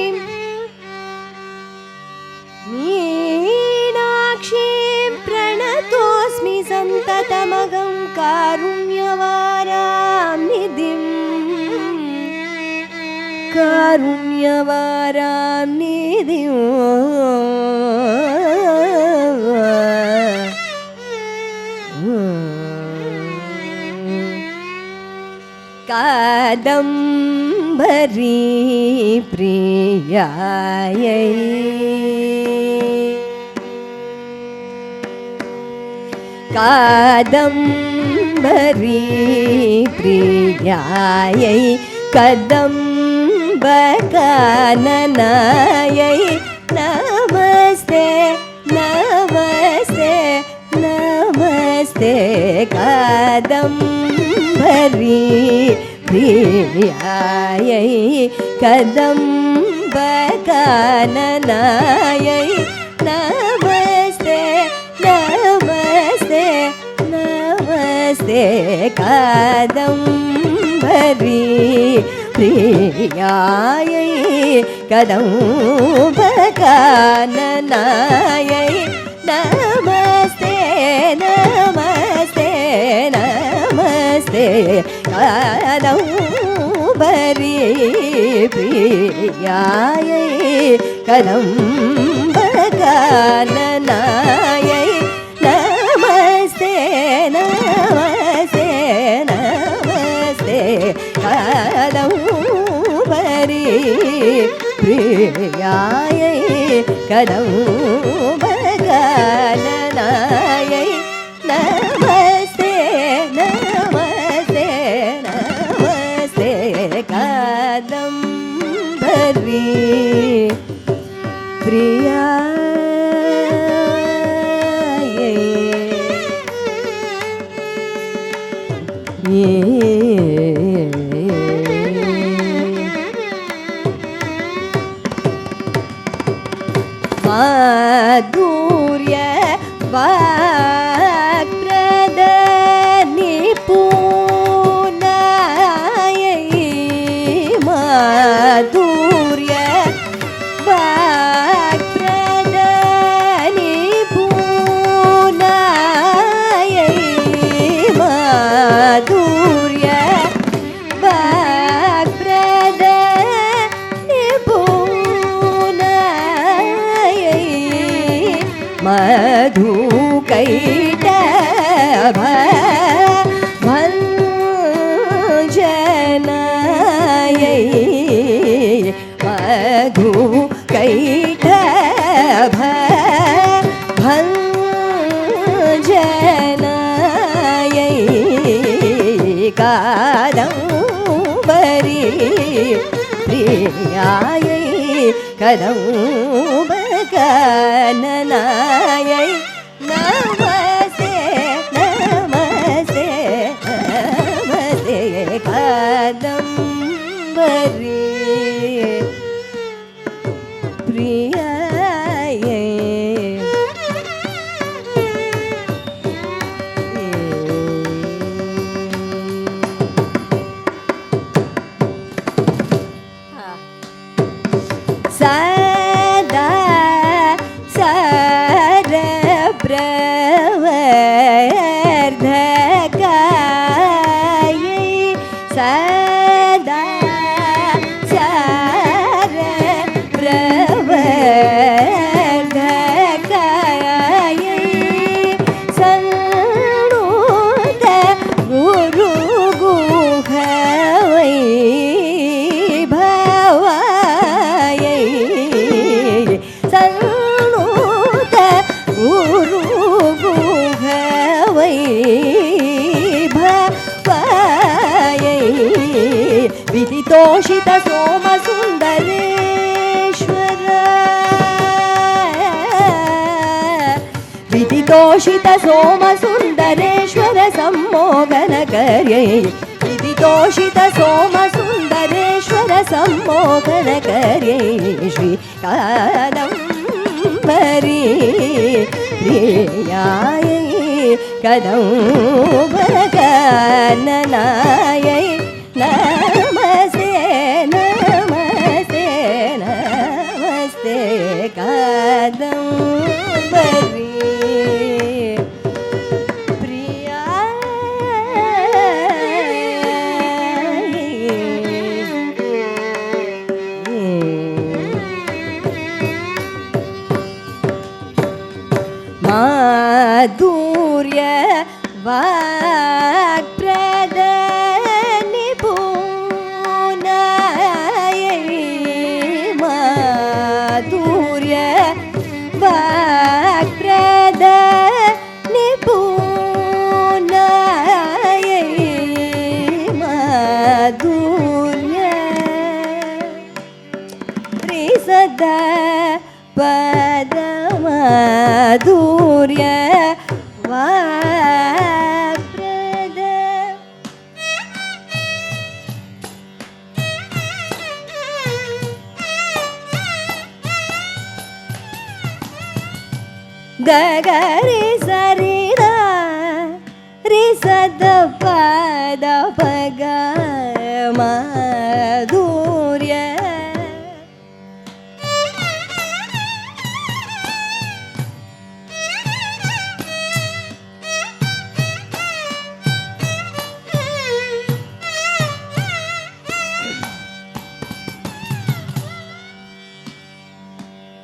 ಮೀನಾಕ್ಷಿ ಪ್ರಣತೋಸ್ಮಿ ಸಂತತಮಗಂ ಕಾರುಣ್ಯವಾರಾಂ ನಿಧಿಂ ಕಾರುಣ್ಯವಾರಾಂ ನಿಧಿಂ ಕಾದಂಬರಿ ಪ್ರಿಯಾಯೈ ಕಾದಂಬರಿ ಪ್ರಿಯಾಯೈ ಕದಂಬ ಕಾನನಾಯೈ ನಮಸ್ತೆ ನಮಸ್ತೆ ನಮಸ್ತೆ ಕಾದಂಬರಿ ಪ್ರಿಯಾಯೈ ಕದಂಬ ಕಾನನಾಯೈ ನಮಸ್ತೆ ನಮಸ್ತೆ ನಮಸ್ತೆ ಕಾದಂಬರಿ ಪ್ರಿಯಾಯೈ ಕದಂಬ ಕಾನನಾಯೈ ನಮಸ್ತೆ ನಮಸ್ತೆ ನಮಸ್ತೆ ಕಾದಂಬರಿ ಪ್ರಿಯಾಯೈ ಕದಂಬ ಕಾನನಾಯೈ ನಮಸ್ತೆ ನಮಸ್ತೆ ನಮಸ್ತೆ ಕಾದಂಬರಿ ಪ್ರಿಯಾಯೈ ಕದಂಬ ಕಾನನಾಯೈ ನಮಸ್ತೆ ನಮಸ್ತೆ ನಮಸ್ತೆ ಕಾದಂಬರಿ ಪ್ರಿಯಾಯೈ ಮಾಧುರ್ಯ ವಾಕ್ಪ್ರದ ನಿಪುಣಾಯೈ ಮಾಧುರ್ಯ ವಾಕ್ಪ್ರದ ನಿಪುಣಾಯೈ ಮಾಧುರ್ಯ ವಾಕ್ಪ್ರದ ನಿಪುಣಾಯೈ ಮಧು ಕೈಟಭ ಭಂಜನಾಯೈ ಮಧು ಕೈಟಭ ಭಂಜನಾಯೈ ಪ್ರಿಯಾಯೈ ಕದಂಬಕಾನನಾಯೈ ನಮಸ್ತೆ ನಮಸ್ತೆ ನಮಸ್ತೆ ಕಾದಂಬರಿ ಪ್ರಿಯಾಯೈ ಸದಾ ಸರಬ್ರವರ್ಧಕಾಯೈ ಸದಾ ಸರಬ್ರವರ್ಧಕಾಯೈ ಸನ್ನೂತ ಗುರುಗುಹವೈ ಭವಾಯೈ ಸನ್ನೂತ ಗುರುಗುಹವೈ ಭವಾಯೈ ವಿದಿತೋಷಿತ ಸೋಮ ಸುಂದರೇಶ್ವರ ವಿದಿತೋಷಿತ ಸೋಮ ಸುಂದರೇಶ್ವರ ಸಮ್ಮೋಗನ ಕರ್ಯೈ ವಿದಿತೋಷಿತ ಸೋಮ ಸುಂದರೇಶ್ವರ ಸಮ್ಮೋಗನ ಕರ್ಯೈ ಶ್ರೀ ಕಾದಂಬರಿ ಪ್ರಿಯಾಯೈ ಕದಂಬಕಾನನಾಯೈ ನಮಸ್ತೆ ನಮಸ್ತೆ ನಮಸ್ತೆ ಕಾದಂಬರಿ ಮಾಧುರ್ಯ ವಾಕ್ಪ್ರದ ನಿಪುಣಾಯೈ ಮಾಧುರ್ಯ ವಾಕ್ಪ್ರದ ನಿಪುಣಾಯೈ ಮಾಧುರ್ಯ ರಿಸದ ಪದ ಮಾಧುರ್ಯ ವಾಪ್ರದ ಗಗರಿ ಸರಿದ ರಿಸದ ಪದ ಪಗ ಮಾಧುರ್ಯ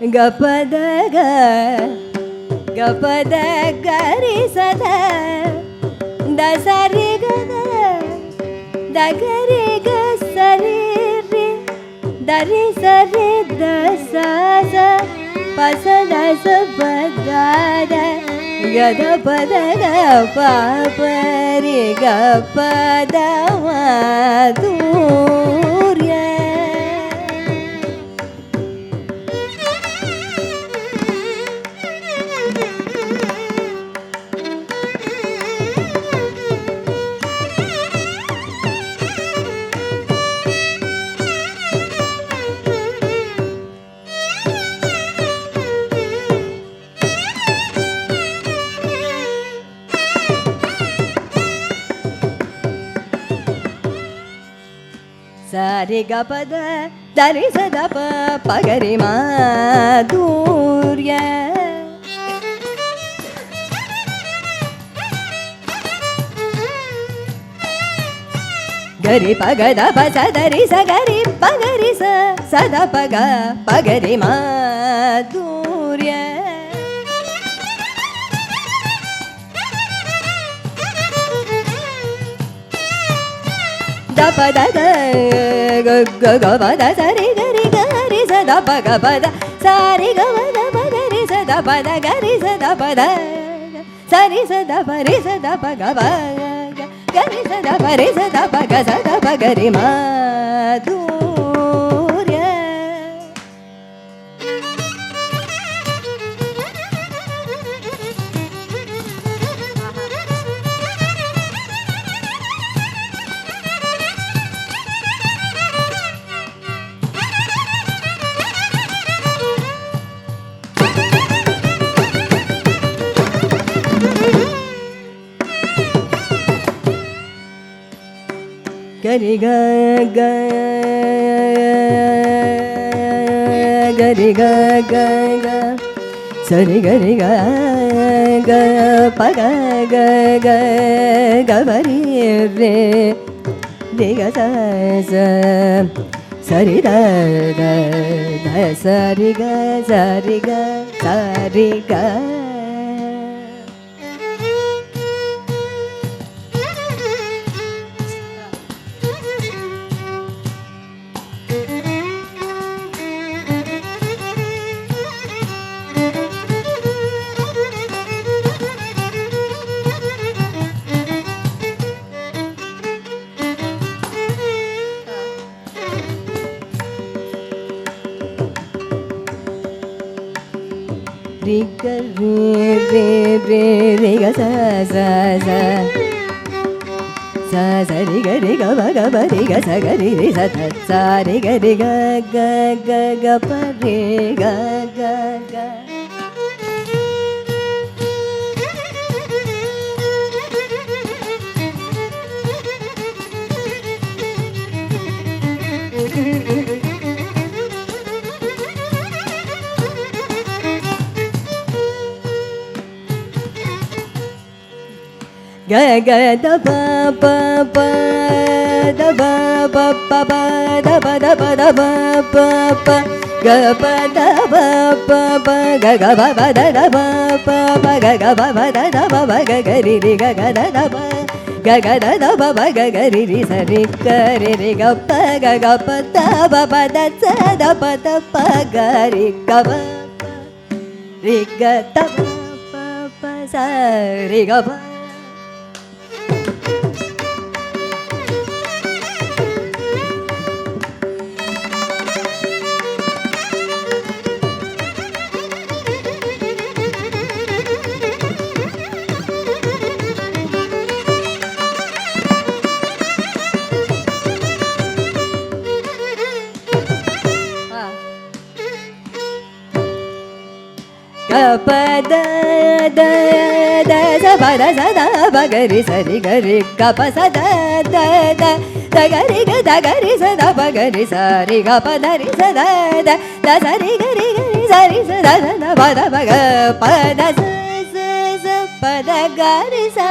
ಗಪದ ಗಪದ ಗರಿ ಸದ ದಸರಿ ಗದ ದಗರಿ ಗ ಸರಿ ರಿ ದರಿ ಸರಿ ದಸ ಪಸ ದಸ ಪದ ಗದ ಪದ ಗ ಪರಿ ಗ ಪದ ಮಾಧುರ್ಯ ಸರಿ ಗ ಪದ ಧರಿ ಸದ ಪಗರಿ ಮಾಧುರ್ಯ ಗರಿ ಪಗದ ಪಸದರಿ ಸಗರಿ ಪಗರಿ ಸದ ಪಗ ಪಗರಿ ಮಾಧುರ್ಯ ದ ಪದ ಗ ಪದ ಸರಿ ಗರಿ ಗರಿ ಸದ ಪಗ ಪದ ಸಾರಿ ಗ ಪದ ಪಗರಿ ಸದ ಪದ ಗರಿ ಸದ ಪದ ಸರಿ ಸದ ಪರಿ ಸದ ಪಗ ಗರಿ ಸದ ಪರಿ ಸದ ಪಗ ಸದ ಪಗರಿ ಮಾಧುರ್ಯ ಗರಿ ಗ ಗ ಗರಿ ಗ ಗ ಗ ಸರಿ ಗರಿ ಗ ಗ ಪ ಗ ಗ ಗ ಗರಿ ರೇ ರಿ ಗ ಸ ಸ ಸರಿ ದ ದ ದ ಸರಿ ಗ ಸರಿ ಗ ಸರಿ ಗ ri ga re re re ga sa sa sa sa sa ri ga ba ri ga sa ga ri sa tha sa ri ga ga ga ga pa re ga ga ga ga ga da ba ba ba da ba ba ba ba da ba da ba da ba ba ba ga ba da ba ba ba ga ga ba ba da da ba ba ba ga ga ba ba da da ba ba ga ga ri ri ga ga da da ba ga ga da da ba ba ga ga ri ri sa ri ga ri ri ga pa ga ga pa da ba ba da sa da pa da pa ga ri ga ba ri ga da ba pa pa sa ri ga ba ga pa da da da sa ba da sa da ba ga ri sa ri ga ri ga pa sa da da da da ga ri sa da ba ga ri sa ri ga pa da ri sa da da da sa ri sa ri sa da da ba da ba ga pa da sa sa sa pa da ga ri sa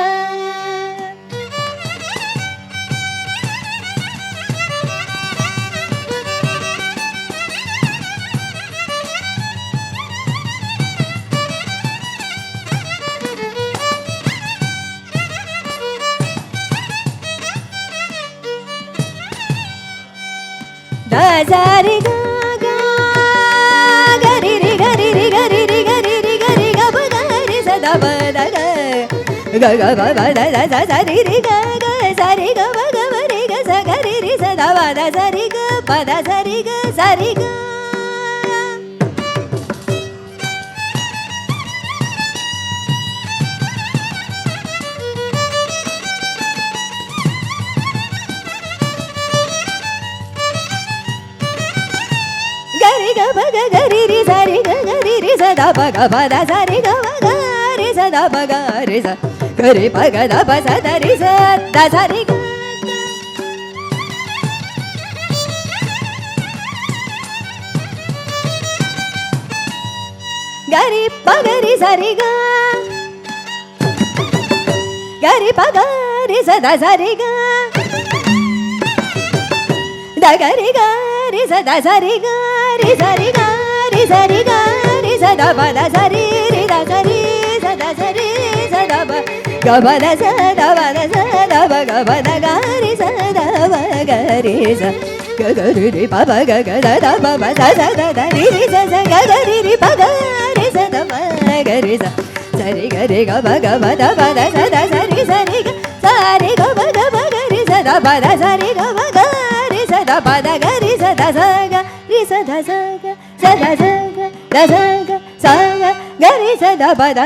da sa ri ga ga ga ri ri ga ri ri ga ri ri ga ri ri ga ri ga ba ga ri sa da ba da ga ga ga ba ba da da sa sa ri ri ga ga sa ri ga ba ri ga sa ga ri ri sa da ba da sa ri ga pa da sa ri ga sa ri ga gari ga ba ga gari ri sa ri ga gari ri sa da ba ga ba da sa ri ga ba ga ri sa da ba ga ri sa gari pa ga da ba sa da ri sa da sa ri ga gari pa ga ri sa ri ga gari pa ga ri sa da sa ri ga da ga ri sa da sa ri ga ri sa ri ga ri sa ri ga ri sa da ba da sa ri ri da sa ri sa da sa ri sa da ba ga ba da sa da ba da sa da ba ga ba da ga ri sa da ba ga ri sa ga ga ri ri pa ba ga ga da da ba ba da sa da da ri ri sa sa ga ga ri ri pa ga ri sa da ba ga ri sa sa ri ga ba da ba da sa da sa ri ga sa ri ga ba ri sa da ba da sa ri ga ba ga sa da ba da ga ri sa da sa ga ri sa da sa ga sa da sa ga da sa ga sa ga ga ri sa da ba da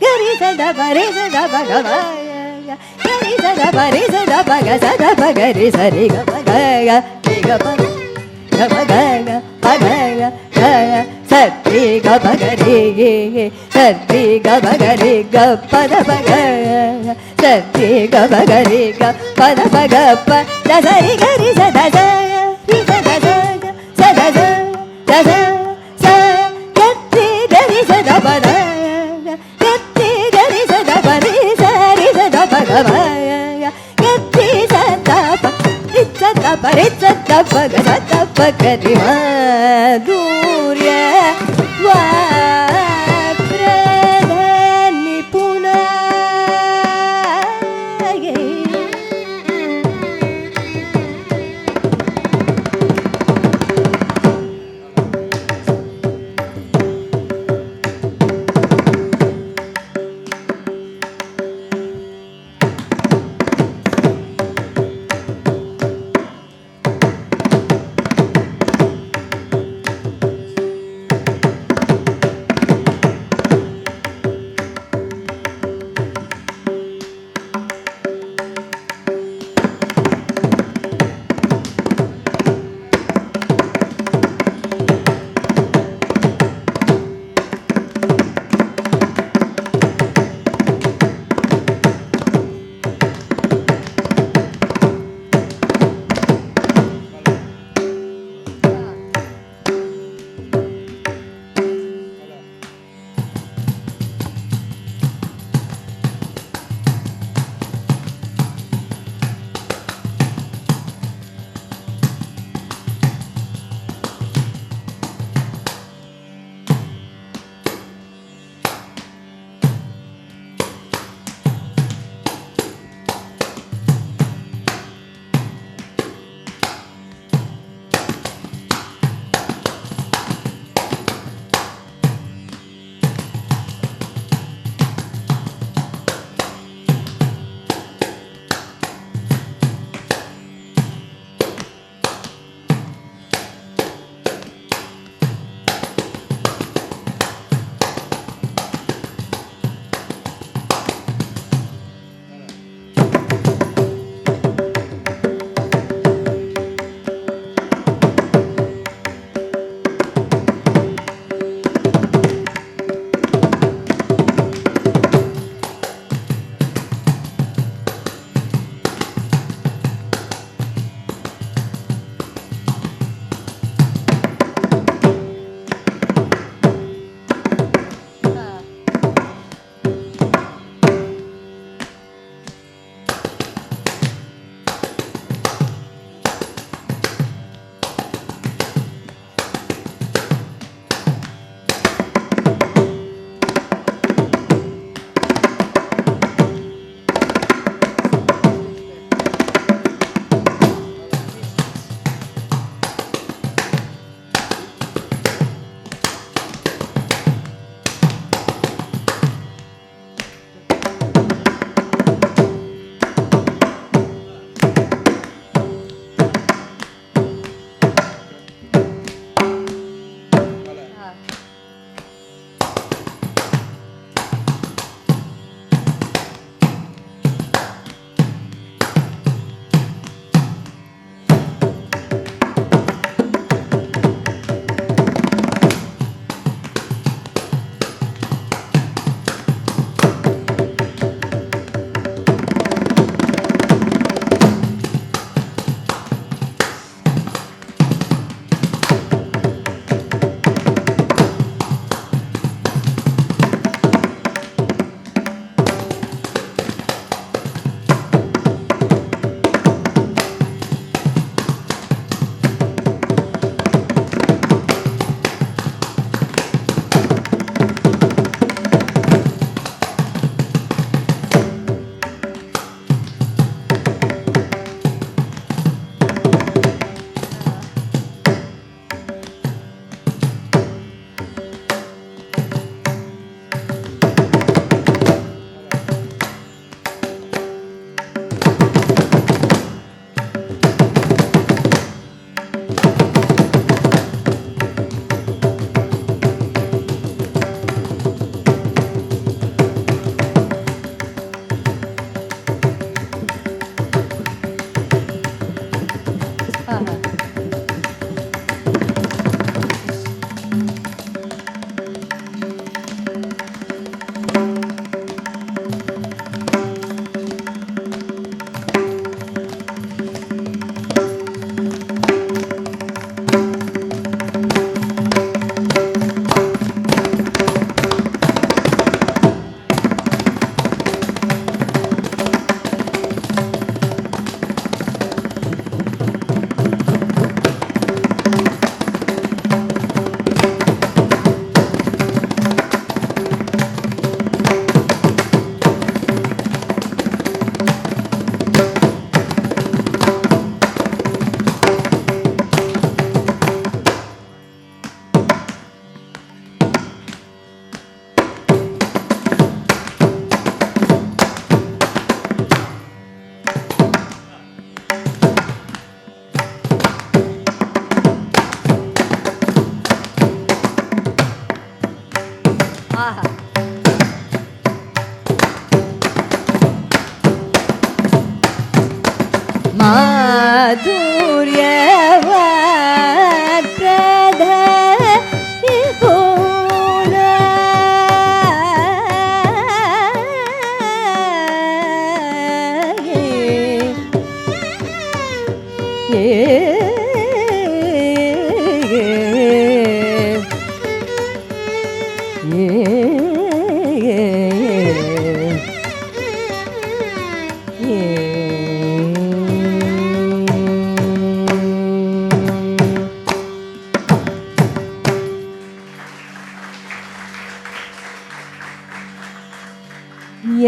ga ri sa da ba ri sa da ba ga ba ga ri sa da ba ri sa da ba ga sa da ba ga ri sa ri ga ba ga ri ga ba ga ba ga pa ga ga சரி கபகரி சரி கபகரி கப்பத பக சரி கபகரி கப்பத பக பதரி கரி சத சத சத சத கத்தி கரி சத பத கத்தி கரி சத பரி சரி சத பகவ கத்தி சத பரிச்சத பரிச்சத பக சத பகரி மாதுர்ய வாப்ரதனி புனயே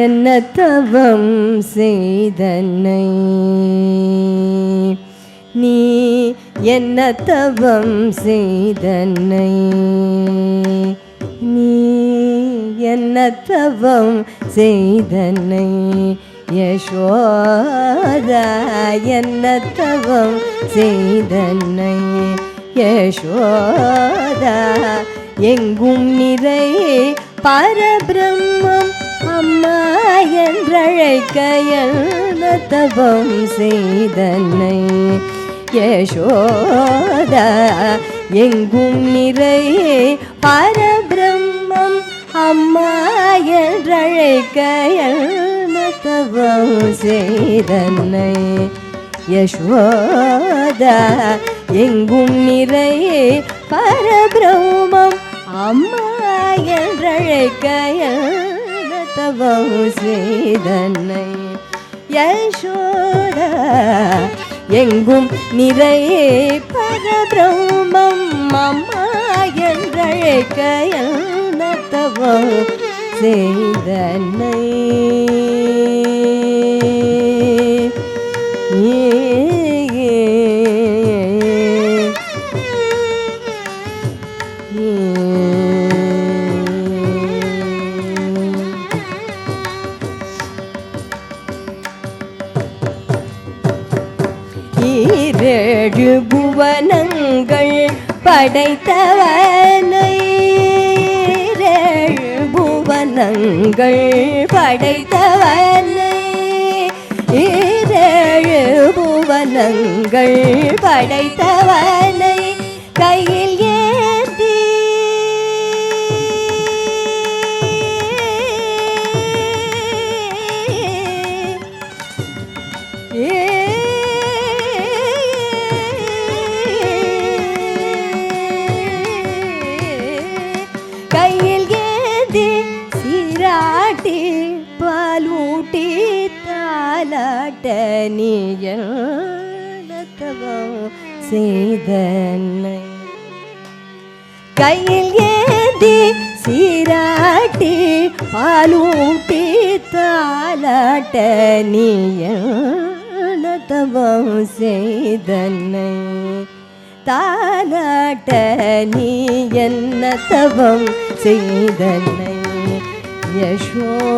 என்ன தவம் செய்தனை நீ, என்ன தவம் செய்தனை நீ, என்ன தவம் செய்தனை யசோதா, என்ன தவம் செய்தனை யசோதா. எங்கும் நிறை பரபிரம்மம் அம்மா என்றழைக்க என்ன தவம் செய்தனை யசோதா. எங்கும் நிறை பரபிரம்மம் அம்மா என்றழைக்க என்ன தவம் செய்தனை யசோதா. எங்கும் நிறை பரபிரம்மம் அம்மா என்றழைக்க என்ன தவம் செய்தனை யசோதா. எங்கும் நிறை பரபிரம்மம் அம்மா என்றழைக்க என்ன தவம் செய்தனை. ஈரேழு புவனங்கள் படைத்தவனை, ஈரேழு புவனங்கள் படைத்தவனை, ஈரேழு புவனங்கள் படைத்தவனை கையில் ஏந்தி கையில் ஏந்தி சீராட்டி பாலூட்டி தாலாட்ட நீ என்ன தவம் செய்தனை. கையில் ஏந்தி சீராட்டி பாலூட்டி தாலாட்ட நீ என்ன தவம் செய்தனை. தாலாட்ட நீ என்ன தவம் செய்தனை யசோதா.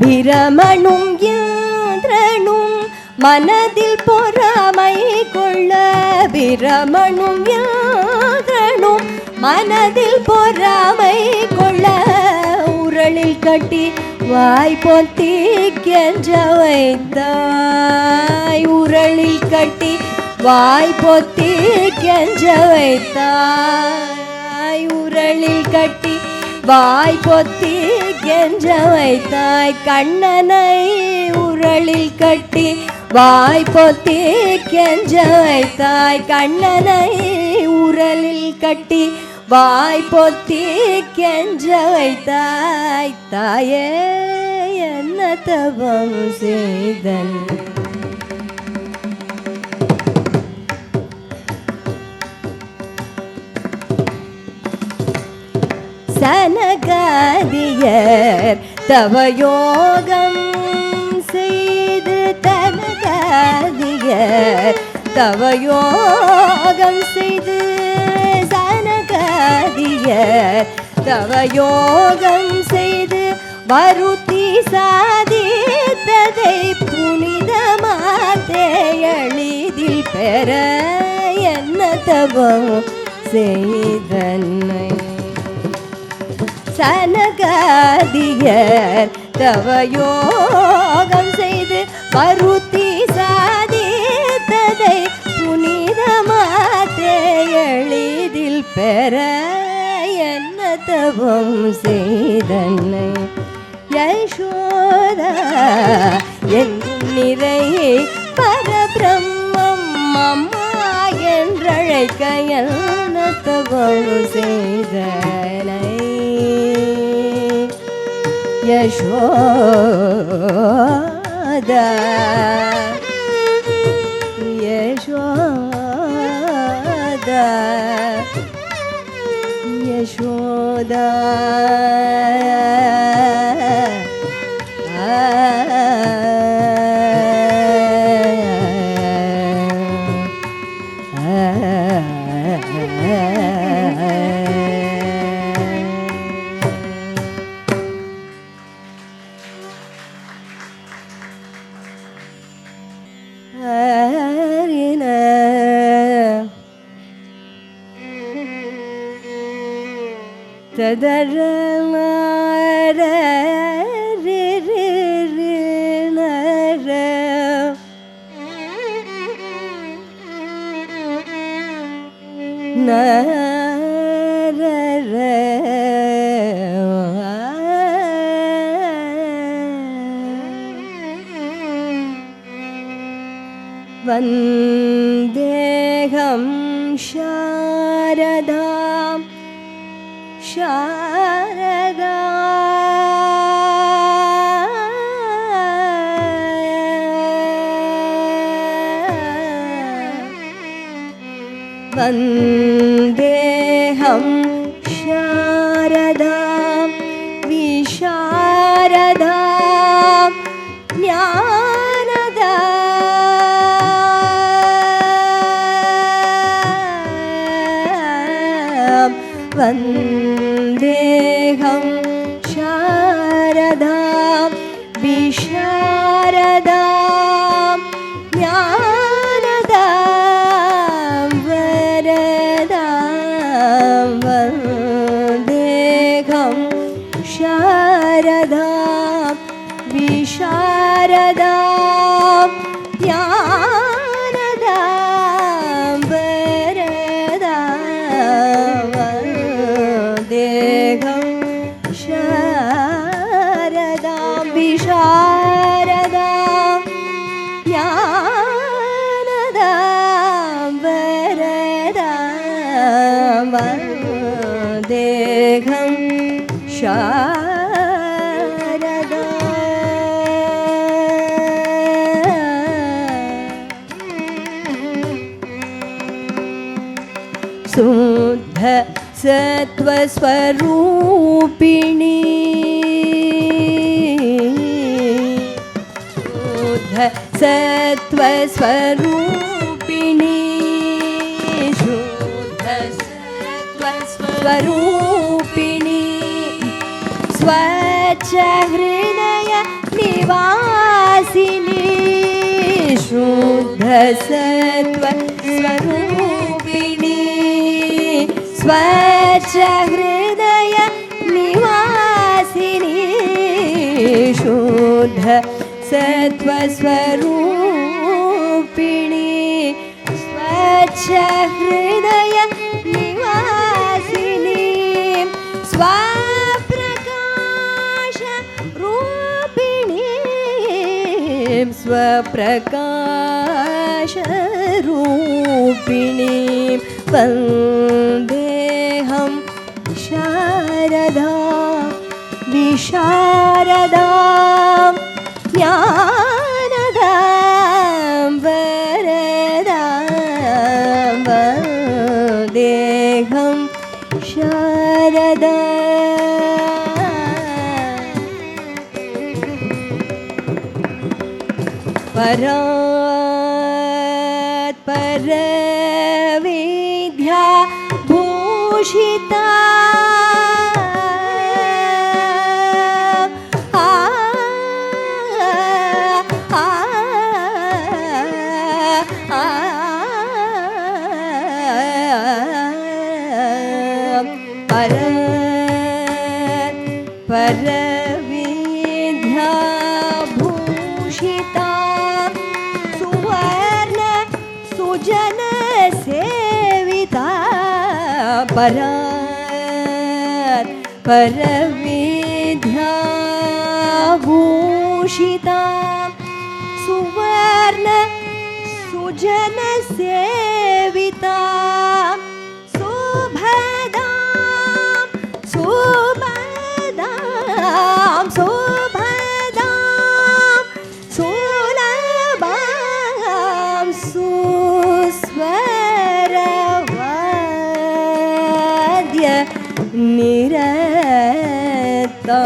பிரமனும் இந்திரனும் மனதில் பொறாமை கொள்ள, பிரமனும் இந்திரனும் மனதில் பொறாமை கொள்ள உரளில் கட்டி வாய் பொத்தி கெஞ்ச வைத்தாய், உரளில் கட்டி வாய் பொத்தி கெஞ்ச வைத்தாய், உரளில் கட்டி வாய் பொத்தி கெஞ்ச வைத்தாய். கண்ணனை உரளில் கட்டி வாய் பொத்தி கெஞ்ச வைத்தாய், கண்ணனை உரலில் கட்டி வாய் பொத்தி கெஞ்ச வைத்தாய். தாயே என்ன தவம் செய்தன் சனகாதியர் தவயோகம் செய்து, தனகாதியர் தவயோகம் செய்து, சனகாதியர் தவயோகம் செய்து வருத்தி சாதித்ததை புனிதமாதே எளிதில் பெற தவம் செய்தன்னை சனகாதியர் தவயோகம் செய்து பருத்தி சாதித்ததை புனிதமாத்தே எளிதில் பெற என்ன தவம் செய்தன்னை யசோதா எங்கும் நிறையே பரபிரம்மம் அம்மா என்றழைக்க என்ன தவம் செய்தனை யசோதா யசோதா யசோதா ததர வந்தேகம் சாரதாம் शारदा वन्देहं शारदां विशारदां ज्ञानदा वन्देहं शारदां विशारदां ज्ञानदां वरदां वन्देहं शारदां विशारदां ज्ञानदां वरदां शारदां विशारदां ज्ञानदां वरदां वन्देहं शारदां शुद्ध सत्त्वस्वरूपिणी शुद्ध सत्त्वस्वरूपिणी शुद्ध सत्त्वस्वरूपिणी स्वच्छ हृदय निवासिनी शुद्ध सत्त्वस्वरूपिणी स्वच्छ हृदय निवासिनी शुद्ध सत्त्वस्वरूपिणी स्वच्छ हृदय निवासिनी स्वप्रकाश रूपिणी स्वप्रकाश रूपिणी वन्देहं शारदां विशारदां ज्ञानदां वरदां वन्देहं शारदां परात् परविद्या भूषिता परविद्याभूषिता सुवर्ण सुजन सेविता परविद्याभूषिता सुवर्ण सुजन सेविता सुभदां सुभदां सुभदां सुलभां सुस्वरवाद्य निरता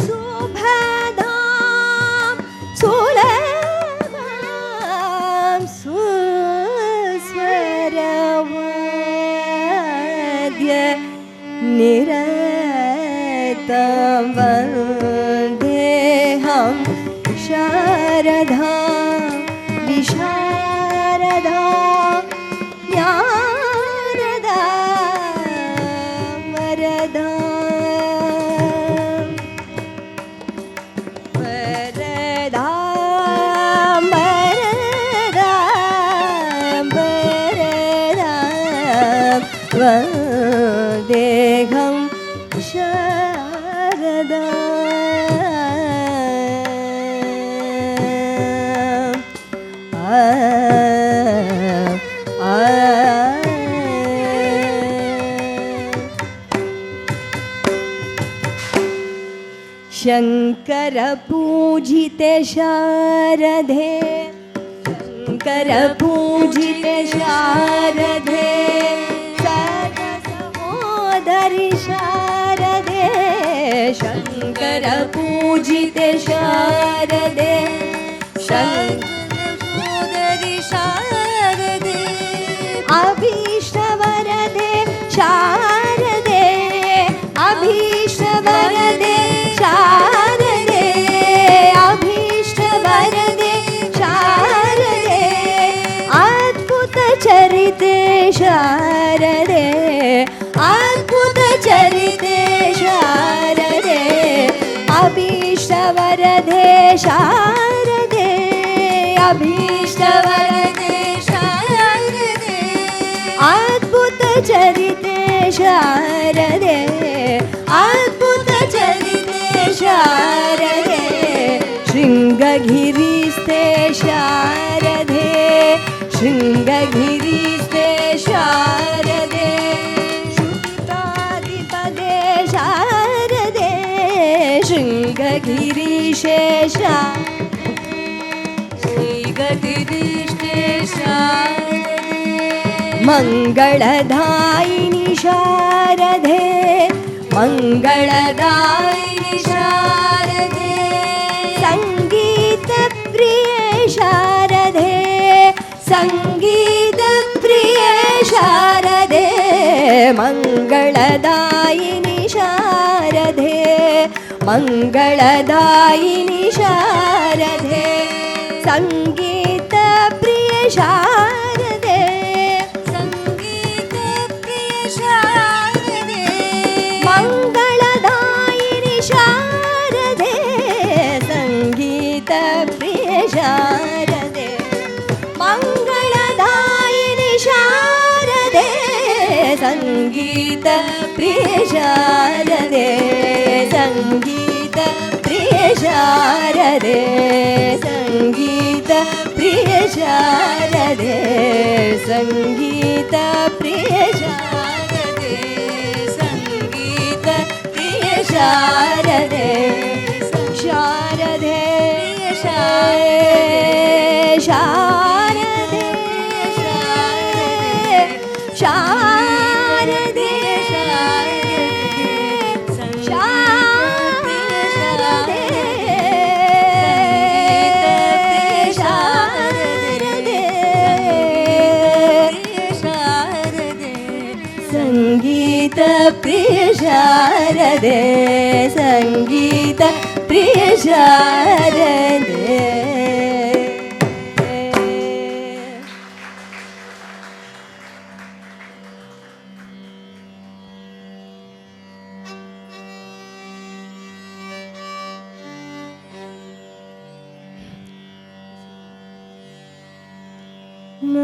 सुभदां सुलभां सुस्वरवाद्य निरतं वन्देऽहं शारदां विशारदां ज्ञानदां वरदां वरदां वरदां वन्देऽहं शङ्कर पूजिते शारदे शङ्कर पूजिते शारदे सर्वसमोदरि शारदे शङ्कर पूजिते शारदे शङ्करसोदरि शारदे अभीष्टवरदे शारदे अभीष्टवरदे शारदे अभीष्टवरदे शारदे अद्भुत चरिते शारदे अद्भुत चरिते शारदे अभीष्टवरदे शारदे अभीष्टवरदे शारदे अद्भुत चरिते शारदे अद्भुत चरिते शारदे शृङ्गगिरिस्ते शारदे शृङ्गगिरिस्ते शारदे शुक्रादिपदे शारदे शृङ्गगिरीशे श्रीगगिरीशे शारदे मङ्गलदायिनि शारदे मङ्गलदायिनि शारदे सङ्गीतप्रिये शारदे सङ्गीतप्रिये शारदे मङ्गलदायिनि शारदे मङ्गलदायिनि शारदे सङ्गीतप्रिये शारदे सङ्गीतप्रिये शारदे मङ्गलदायिनि शारदे सङ्गीतप्रिये शारदे मङ्गलदायिनि शारदे सङ्गीतप्रिये शारदे सङ्गीतप्रिये शारदे सङ्गीतप्रिये शारदे सङ्गीतप्रिये शारदे सङ्गीतप्रिये शारदे शारदे शारदे शारदे शारदे संगीतप्रिय शारदे संगीतप्रिय शारदे இன்னைக்கு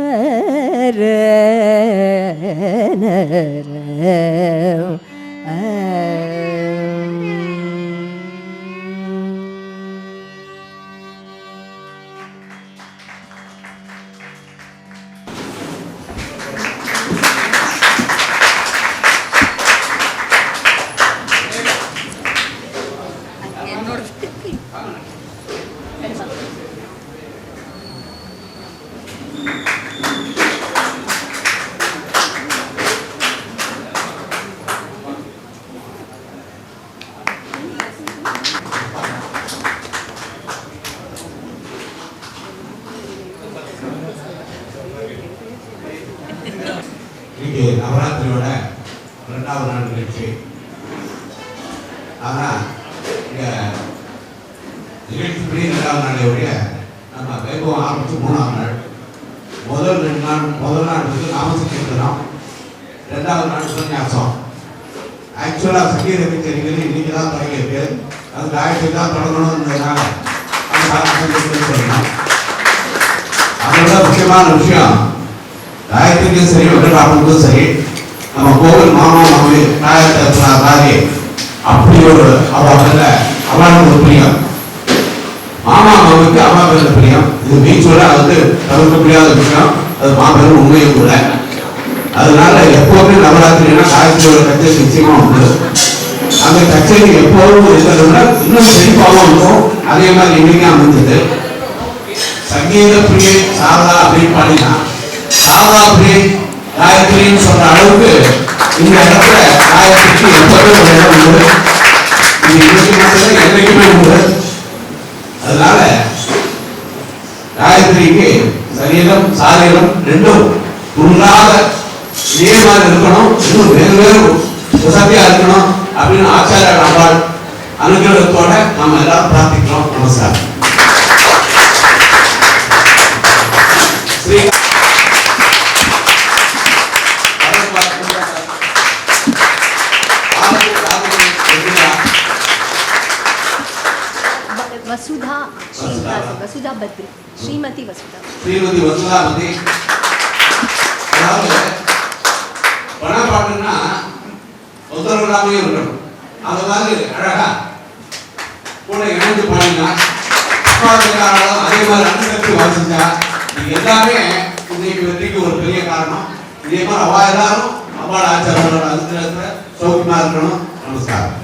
நவராத்திரியோட 2வது நாள் நிகழ்ச்சி. ஆனால் இங்கே நிகழ்ச்சிப்படி 2வது நாளையுடைய நம்ம வைபவம் ஆரம்பித்து 3வது நாள். முதல் நாள் வந்து நாமசங்கீர்த்தனம், 2வது நாள் உபன்யாசம். ஆக்சுவலாக சங்கீத கச்சேரிகள் இன்னைக்கு தான் தொடங்கியிருக்கு. அது காயத்ரி தான் தொடங்கணும்ன்றதுனால சொல்லணும். அதோட முக்கியமான விஷயம், காயத்ரிக்கும் சரி வெங்கடாமனுக்கும் சரி நம்ம கோவில் மாமா மாமி காயத்ரி அப்படி ஒரு அவளுக்கு ஒரு பிரியம். மாமா மாமிக்கு அவா மேல பிரியம். இது மீச்சோட வந்து தவிர்க்க முடியாத விஷயம். அது மாபெரும் உண்மையும் கூட. அதனால எப்போதுமே நவராத்திரினா காயத்ரியோட கச்சேரி நிச்சயமா உண்டு. அந்த கச்சேரி எப்போதும் இருக்கிறத இன்னும் செழிப்பாகவும் இருக்கும். அதே மாதிரி இன்னைக்கு அமைந்தது. சங்கீத பிரியை சாரதா அப்படின்னு பாடினா சாரதா பிரியை காயத்ரின்னு சொல்ற அளவுக்கு இந்த இடத்துல காயத்ரிக்கு எப்பவுமே ஒரு இடம் உண்டு. இது இன்னைக்கு மட்டும் என்னைக்குமே உண்டு. அதனால காயத்ரிக்கு சரீரம் சாரீரம் ரெண்டும் உருளாத இதே மாதிரி இருக்கணும். இன்னும் வேறு வேறு வசதியா இருக்கணும் அப்படின்னு ஆச்சாரிய அம்பாள் அனுகிரகத்தோட நாம எல்லாரும் பிரார்த்திக்கிறோம். நமஸ்காரம். वसुधा बद्री श्रीमती वसुधा बद्री. அதாவது பணம் பாட்டுன்னா ஒத்தரவுலாமே இருக்கணும். அது மாதிரி அழகா கூட இணைந்து பாடினா அதே மாதிரி அனுசரித்து வாசிச்சா இது எல்லாமே இன்னைக்கு வெற்றிக்கு ஒரு பெரிய காரணம். இதே மாதிரி அவா எல்லாரும் அவ்வாறு ஆச்சாரோட அனுசரத்துல சௌக்கியமா இருக்கணும். நமஸ்காரம்.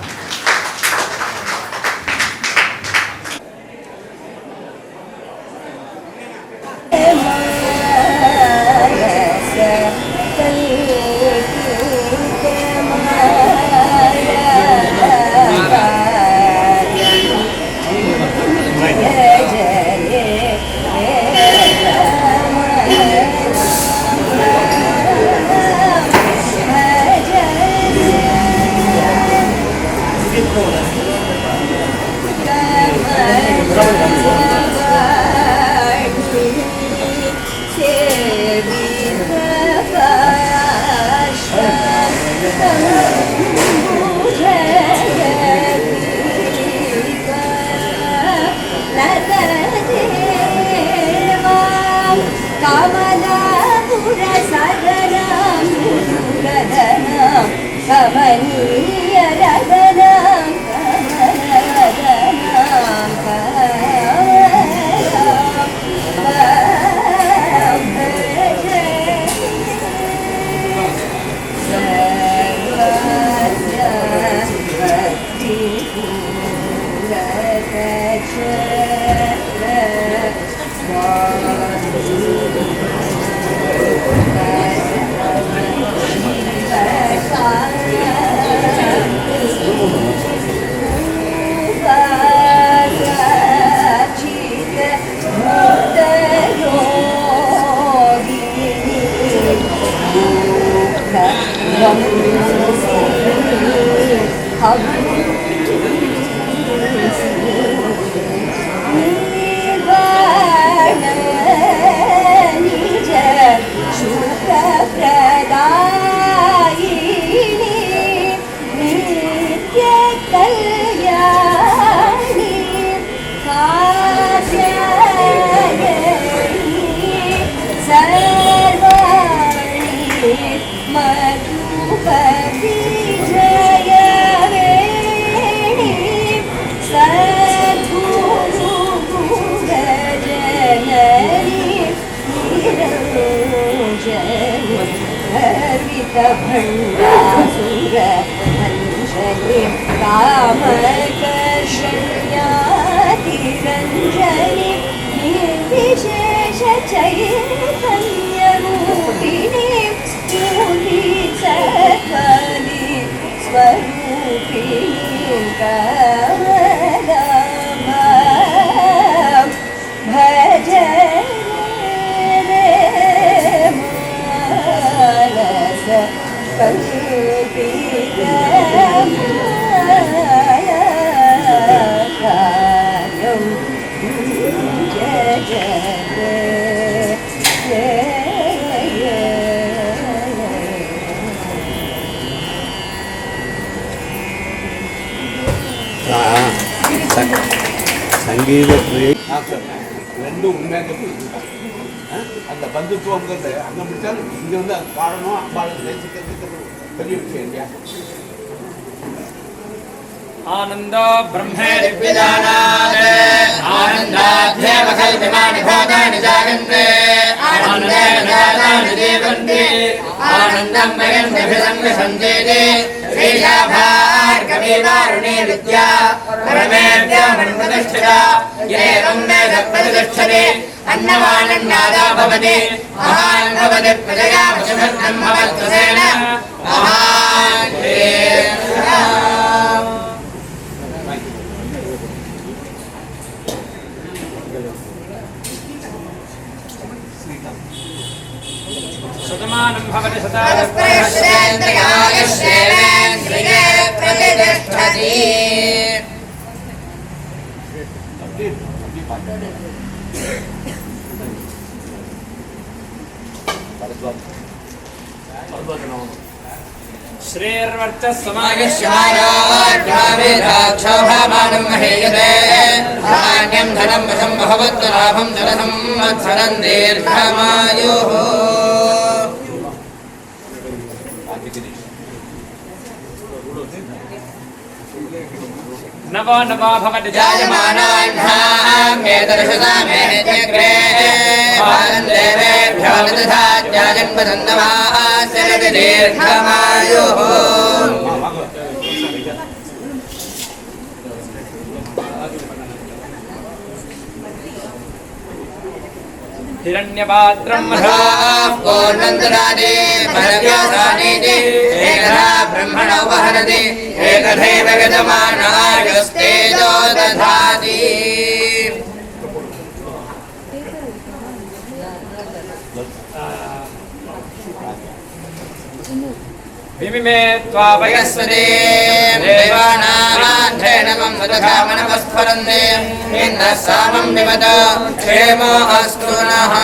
Bye. गर्वित भण्डासुर भञ्जने कामकर्षण्यातिरञ्जनि निर्विशेष चैतन्यरूपिणि मूर्ति सत्त्वनि स्वरूपिणि कमलां भज मानस कल्पितम् कार्यं जगते சங்கீத ரெண்டும் உண்மையாக அந்த பந்துத்துவங்கிறது அங்கே முடிச்சாலும் இங்கே வந்து பாடணும் அம்பாளை நேசிக்கிறதுக்கு பெரிய விஷயம் இல்லையா? आनन्दो ब्रह्मेति विजानाते आनन्दाध्येव कल्पितानि भूतानि जागन्ते आनन्देन जातानि जीवन्ति आनन्दं वयन्त्यभिसंविशन्तीति श्रीशाभार्गवीवारुणी विद्या परमेभ्योऽमन्प्रतिष्ठिता येवं वेद प्रतिष्ठति अन्नवानन्नादा भवति महान् भवति प्रजया पशुभद्रं भवत्वसेन महान् शतमानं भवति शतायुष्येन्द्रिये प्रतिष्ठति श्रीर्वर्चस्वमायुष्यमायोक्षोभमानं महेयते धान्यं धनं वशं बहुवत्तलाभं जलसंवत्सरं दीर्घमायुः नवो नवो भवति जायमानान्धामेतर्षदामेत्यग्रे पालं देवेभ्यो दधात्याजन्मदन्दवास्य दीर्घमायुः हिरण्यपात्रं मधाः पूर्णन्तरादि भरव्यासानीति एकधा ब्रह्मणो वहरति एकधैव गतमानायुस्तेजो दधाति विमिमे त्वा वयस्वते देवानामाध्येनमं वदधामनमस्फरन्ते इन्द्रः सामं विवद क्षेमो अस्तु नः